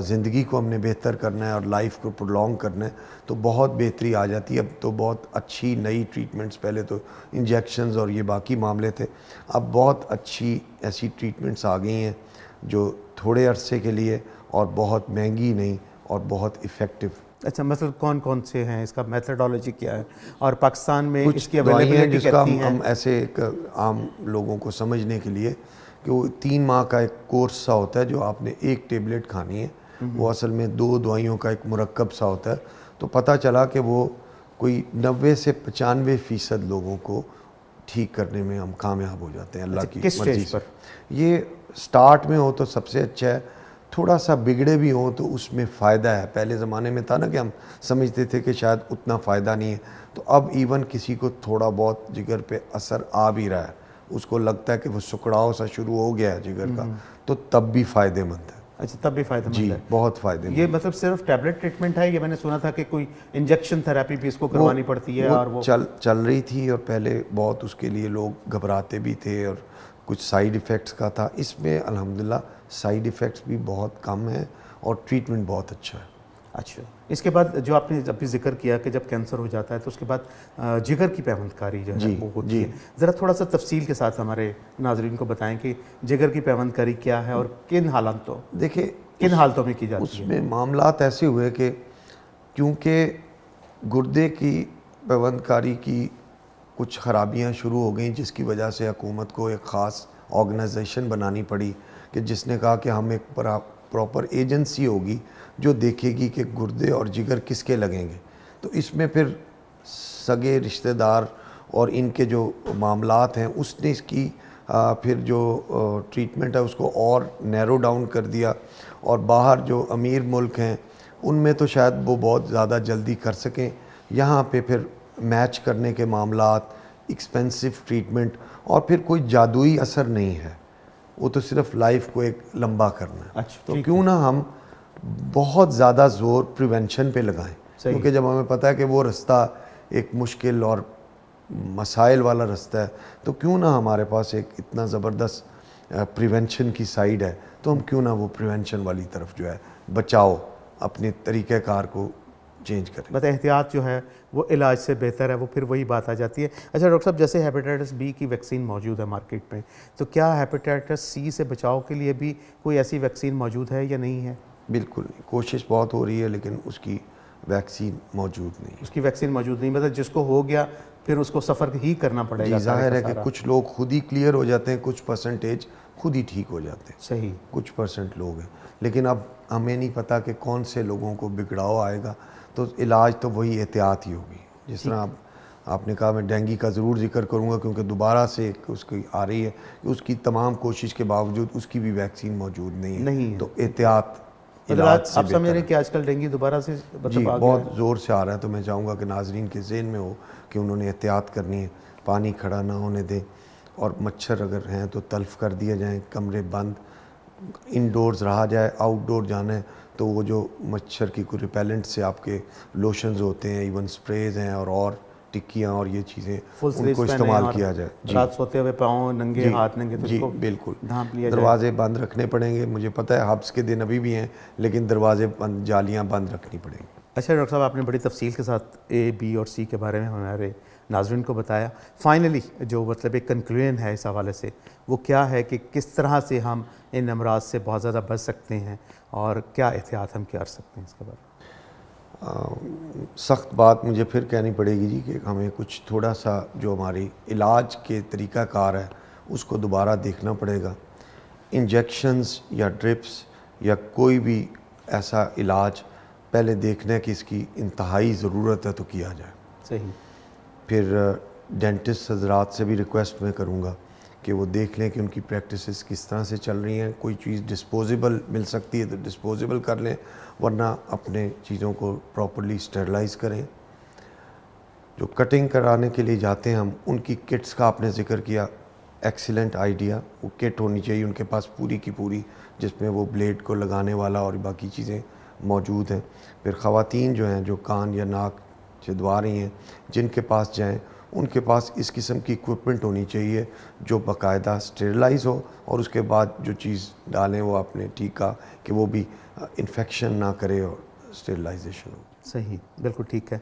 زندگی کو ہم نے بہتر کرنا ہے اور لائف کو پرولونگ کرنا ہے, تو بہت بہتری آ جاتی ہے. اب تو بہت اچھی نئی ٹریٹمنٹس, پہلے تو انجیکشنز اور یہ باقی معاملے تھے, اب بہت اچھی ایسی ٹریٹمنٹس آ گئی ہیں جو تھوڑے عرصے کے لیے اور بہت مہنگی نہیں اور بہت ایفیکٹو. اچھا مطلب کون سے ہیں, اس کا میتھڈالوجی کیا ہے, اور پاکستان میں کچھ اس کی دوائیاں اویلیبلٹی جس کا کتنی ہے؟ ہم ایسے ایک عام لوگوں کو سمجھنے کے لیے کہ وہ 3 ماہ کا ایک کورس سا ہوتا ہے جو آپ نے ایک ٹیبلٹ کھانی ہے, وہ اصل میں 2 دوائیوں کا ایک مرکب سا ہوتا ہے. تو پتہ چلا کہ وہ کوئی 90 سے 95% لوگوں کو ٹھیک کرنے میں ہم کامیاب ہو جاتے ہیں اللہ کی مرضی سے. یہ سٹارٹ میں ہو تو سب سے اچھا ہے, تھوڑا سا بگڑے بھی ہوں تو اس میں فائدہ ہے. پہلے زمانے میں تھا نا کہ ہم سمجھتے تھے کہ شاید اتنا فائدہ نہیں ہے, تو اب ایون کسی کو تھوڑا بہت جگر پہ اثر آ بھی رہا ہے, اس کو لگتا ہے کہ وہ سکڑاؤ سا شروع ہو گیا ہے جگر کا, تو تب بھی فائدہ مند ہے. اچھا تب بھی فائدہ مند جی ہے, بہت فائدہ مند. یہ مطلب صرف ٹیبلٹ ٹریٹمنٹ ہے, یہ میں نے سنا تھا کہ کوئی انجیکشن تھراپی بھی اس کو کروانی پڑتی ہے, اور وہ چل رہی تھی اور پہلے بہت اس کے لیے لوگ گھبراتے بھی تھے اور کچھ سائیڈ ایفیکٹس کا تھا. اس میں الحمدللہ سائیڈ ایفیکٹس بھی بہت کم ہیں اور ٹریٹمنٹ بہت اچھا ہے. اچھا اس کے بعد جو آپ نے ابھی ذکر کیا کہ جب کینسر ہو جاتا ہے تو اس کے بعد جگر کی پیوند کاری جو ہے وہ ہوتی ہے, ذرا تھوڑا سا تفصیل کے ساتھ ہمارے ناظرین کو بتائیں کہ جگر کی پیوند کاری کیا ہے اور کن حالاتوں میں کی جاتی ہے. اس میں معاملات ایسے ہوئے کہ کیونکہ گردے کی پیوند کاری کی کچھ خرابیاں شروع ہو گئیں, جس کی وجہ سے حکومت کو ایک خاص آرگنائزیشن بنانی پڑی, کہ جس نے کہا کہ ہم ایک پراپر ایجنسی ہوگی جو دیکھے گی کہ گردے اور جگر کس کے لگیں گے. تو اس میں پھر سگے رشتہ دار اور ان کے جو معاملات ہیں اس نے اس کی پھر جو ٹریٹمنٹ ہے اس کو اور نیرو ڈاؤن کر دیا, اور باہر جو امیر ملک ہیں ان میں تو شاید وہ بہت زیادہ جلدی کر سکیں, یہاں پہ پھر میچ کرنے کے معاملات، ایکسپینسو ٹریٹمنٹ، اور پھر کوئی جادوئی اثر نہیں ہے، وہ تو صرف لائف کو ایک لمبا کرنا ہے. اچھا، تو کیوں نہ ہم بہت زیادہ زور پریونشن پہ لگائیں، کیونکہ جب ہمیں پتہ ہے کہ وہ رستہ ایک مشکل اور مسائل والا رستہ ہے، تو کیوں نہ ہمارے پاس ایک اتنا زبردست پریونشن کی سائیڈ ہے، تو ہم کیوں نہ وہ پریونشن والی طرف جو ہے بچاؤ اپنے طریقہ کار کو چینج کریں. بس احتیاط جو ہے وہ علاج سے بہتر ہے، وہ پھر وہی بات آ جاتی ہے. اچھا ڈاکٹر صاحب، جیسے ہیپیٹائٹس بی کی ویکسین موجود ہے مارکیٹ میں، تو کیا ہیپیٹائٹس سی سے بچاؤ کے لیے بھی کوئی ایسی ویکسین موجود ہے یا نہیں ہے؟ بالکل، کوشش بہت ہو رہی ہے لیکن اس کی ویکسین موجود نہیں. اس کی ویکسین موجود نہیں، مطلب جس کو ہو گیا پھر اس کو سفر ہی کرنا پڑے گا. جی ظاہر ہے کہ کچھ لوگ خود ہی کلیئر ہو جاتے ہیں، کچھ پرسنٹیج خود ہی ٹھیک ہو جاتے ہیں، صحیح. کچھ پرسنٹ لوگ ہیں، لیکن اب ہمیں نہیں پتہ کہ کون سے لوگوں کو بگڑاؤ آئے گا، تو علاج تو وہی احتیاط ہی ہوگی. جس طرح آپ نے کہا، میں ڈینگی کا ضرور ذکر کروں گا کیونکہ دوبارہ سے اس کی آ رہی ہے کہ اس کی تمام کوشش کے باوجود اس کی بھی ویکسین موجود نہیں ہے، تو احتیاط علاج سے آپ سمجھ رہے ہیں کہ آج کل ڈینگی دوبارہ سے جی بہت زور سے آ رہا ہے. تو میں چاہوں گا کہ ناظرین کے ذہن میں ہو کہ انہوں نے احتیاط کرنی ہے، پانی کھڑا نہ ہونے دیں، اور مچھر اگر ہیں تو تلف کر دیے جائیں، کمرے بند، انڈورز رہا جائے. آؤٹ ڈور جانا ہے تو وہ جو مچھر کی کوئی ریپیلنٹ سے آپ کے لوشنز ہوتے ہیں، ایون سپریز ہیں، اور ٹکیاں اور یہ چیزیں ان کو استعمال کیا جائے. رات سوتے ہوئے پاؤں ننگے، ہاتھ ننگے، جی بالکل، ڈھانپ لیا. دروازے بند رکھنے پڑیں گے. مجھے پتہ ہے حبس کے دن ابھی بھی ہیں، لیکن دروازے بند، جالیاں بند رکھنی پڑیں گی. اچھا ڈاکٹر صاحب، آپ نے بڑی تفصیل کے ساتھ اے، بی اور سی کے بارے میں ہمارے ناظرین کو بتایا. فائنلی جو مطلب ایک کنکلوژن ہے اس حوالے سے، وہ کیا ہے کہ کس طرح سے ہم ان امراض سے بہت زیادہ بچ سکتے ہیں اور کیا احتیاط ہم کر سکتے ہیں اس کے بارے میں؟ سخت بات مجھے پھر کہنی پڑے گی جی کہ ہمیں کچھ تھوڑا سا جو ہماری علاج کے طریقہ کار ہے اس کو دوبارہ دیکھنا پڑے گا. انجیکشنز یا ڈرپس یا کوئی بھی ایسا علاج پہلے دیکھنا ہے کہ اس کی انتہائی ضرورت ہے تو کیا جائے. صحیح. پھر ڈینٹسٹ حضرات سے بھی ریکویسٹ میں کروں گا کہ وہ دیکھ لیں کہ ان کی پریکٹسز کس طرح سے چل رہی ہیں. کوئی چیز ڈسپوزیبل مل سکتی ہے تو ڈسپوزیبل کر لیں، ورنہ اپنے چیزوں کو پراپرلی اسٹیرلائز کریں. جو کٹنگ کرانے کے لیے جاتے ہیں ہم، ان کی کٹس کا آپ نے ذکر کیا، ایکسیلنٹ آئیڈیا. وہ کٹ ہونی چاہیے ان کے پاس پوری کی پوری، جس میں وہ بلیڈ کو لگانے والا اور باقی چیزیں موجود ہیں. پھر خواتین جو ہیں جو کان یا ناک چھدوا رہی ہیں، جن کے پاس جائیں ان کے پاس اس قسم کی اکوپمنٹ ہونی چاہیے جو باقاعدہ اسٹیرلائز ہو، اور اس کے بعد جو چیز ڈالیں وہ آپ نے ٹھیک کہا کہ وہ بھی انفیکشن نہ کرے اور اسٹیرلائزیشن ہو. صحیح، بالکل ٹھیک ہے.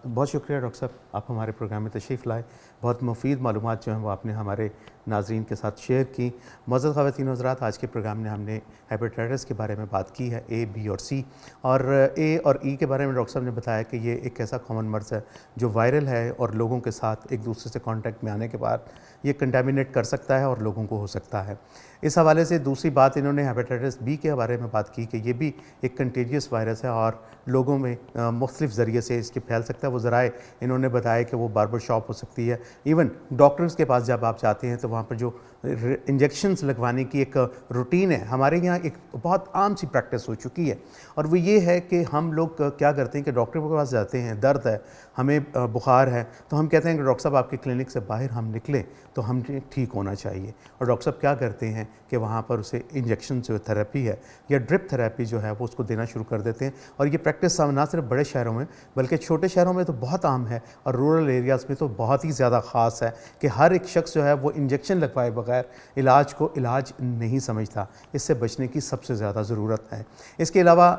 بہت شکریہ ڈاکٹر صاحب، آپ ہمارے پروگرام میں تشریف لائے. بہت مفید معلومات جو ہیں وہ آپ نے ہمارے ناظرین کے ساتھ شیئر کی. معزز خواتین و حضرات، آج کے پروگرام میں ہم نے ہیپیٹائٹس کے بارے میں بات کی ہے، اے، بی اور سی. اور اے اور ای کے بارے میں ڈاکٹر صاحب نے بتایا کہ یہ ایک ایسا کامن مرض ہے جو وائرل ہے اور لوگوں کے ساتھ ایک دوسرے سے کانٹیکٹ میں آنے کے بعد یہ کنٹامینیٹ کر سکتا ہے اور لوگوں کو ہو سکتا ہے. اس حوالے سے دوسری بات انہوں نے ہیپیٹائٹس بی کے بارے میں بات کی کہ یہ بھی ایک کنٹیجیس وائرس ہے اور لوگوں میں مختلف ذریعے سے اس کے پھیل سکتا ہے. وہ ذرائع انہوں نے بتایا کہ وہ باربر شاپ ہو سکتی ہے. ایون ڈاکٹرز کے پاس جب آپ جاتے ہیں تو وہاں پر جو انجیکشنز لگوانے کی ایک روٹین ہے، ہمارے یہاں ایک بہت عام سی پریکٹس ہو چکی ہے، اور وہ یہ ہے کہ ہم لوگ کیا کرتے ہیں کہ ڈاکٹر کے پاس جاتے ہیں، درد ہے، ہمیں بخار ہے، تو ہم کہتے ہیں کہ ڈاکٹر صاحب آپ کے کلینک سے باہر ہم نکلیں تو ہم ٹھیک ہونا چاہیے. اور ڈاکٹر صاحب کیا کرتے ہیں کہ وہاں پر اسے انجیکشن جو تھراپی ہے یا ڈرپ تھراپی جو ہے وہ اس کو دینا شروع کر دیتے ہیں. اور یہ پریکٹس نہ صرف بڑے شہروں میں بلکہ چھوٹے شہروں میں تو بہت عام ہے، اور رورل ایریاز میں تو بہت ہی زیادہ خاص ہے کہ ہر ایک شخص جو ہے وہ انجیکشن لگوائے بغیر علاج کو علاج نہیں سمجھتا. اس سے بچنے کی سب سے زیادہ ضرورت ہے. اس کے علاوہ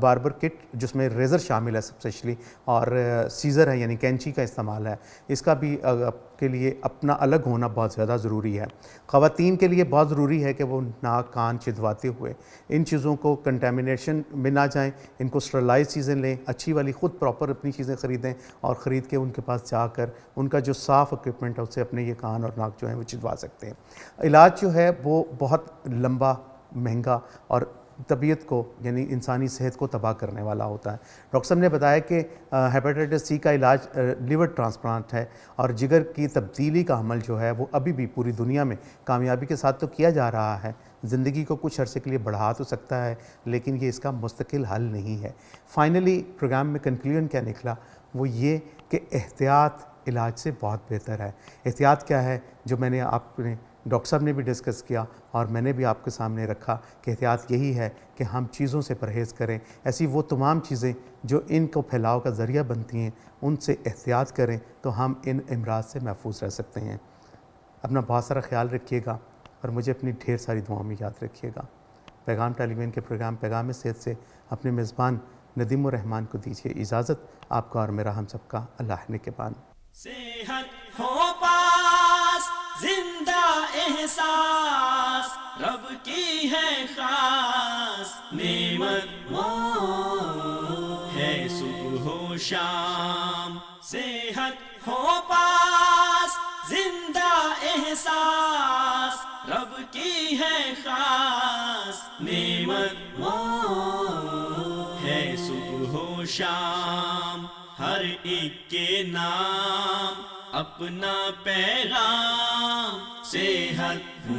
باربر کٹ جس میں ریزر شامل ہے اسپیشلی، اور سیزر ہے یعنی کینچی کا استعمال ہے، اس کا بھی کے لیے اپنا الگ ہونا بہت زیادہ ضروری ہے. خواتین کے لیے بہت ضروری ہے کہ وہ ناک کان چھدواتے ہوئے ان چیزوں کو کنٹامینیشن میں نہ جائیں، ان کو اسٹرلائز چیزیں لیں، اچھی والی خود پراپر اپنی چیزیں خریدیں اور خرید کے ان کے پاس جا کر ان کا جو صاف اکوپمنٹ ہے اس سے اپنے یہ کان اور ناک جو ہیں وہ چھدوا سکتے ہیں. علاج جو ہے وہ بہت لمبا، مہنگا اور طبیعت کو یعنی انسانی صحت کو تباہ کرنے والا ہوتا ہے. ڈاکٹر صاحب نے بتایا کہ ہیپیٹائٹس سی کا علاج لیور ٹرانسپلانٹ ہے، اور جگر کی تبدیلی کا عمل جو ہے وہ ابھی بھی پوری دنیا میں کامیابی کے ساتھ تو کیا جا رہا ہے. زندگی کو کچھ عرصے کے لیے بڑھا تو سکتا ہے لیکن یہ اس کا مستقل حل نہیں ہے. فائنلی پروگرام میں کنکلوژن کیا نکلا وہ یہ کہ احتیاط علاج سے بہت بہتر ہے۔ احتیاط کیا ہے؟ جو میں نے آپ نے ڈاکٹر صاحب نے بھی ڈسکس کیا اور میں نے بھی آپ کے سامنے رکھا کہ احتیاط یہی ہے کہ ہم چیزوں سے پرہیز کریں، ایسی وہ تمام چیزیں جو ان کو پھیلاؤ کا ذریعہ بنتی ہیں ان سے احتیاط کریں تو ہم ان امراض سے محفوظ رہ سکتے ہیں۔ اپنا بہت سارا خیال رکھیے گا اور مجھے اپنی ڈھیر ساری دعاؤں میں یاد رکھیے گا۔ پیغام ٹیلی ویژن کے پروگرام پیغام صحت سے اپنے میزبان ندیم الرحمان کو دیجیے اجازت۔ آپ کا اور میرا ہم سب کا اللہ نگہبان۔ صحت ہو پاس زندہ احساس رب کی ہے خاص نعمت وہ ہے صبح و شام۔ صحت ہو پاس زندہ احساس رب کی ہے خاص نعمت وہ ہے صبح و شام۔ ہر ایک کے نام اپنا پیغام صحت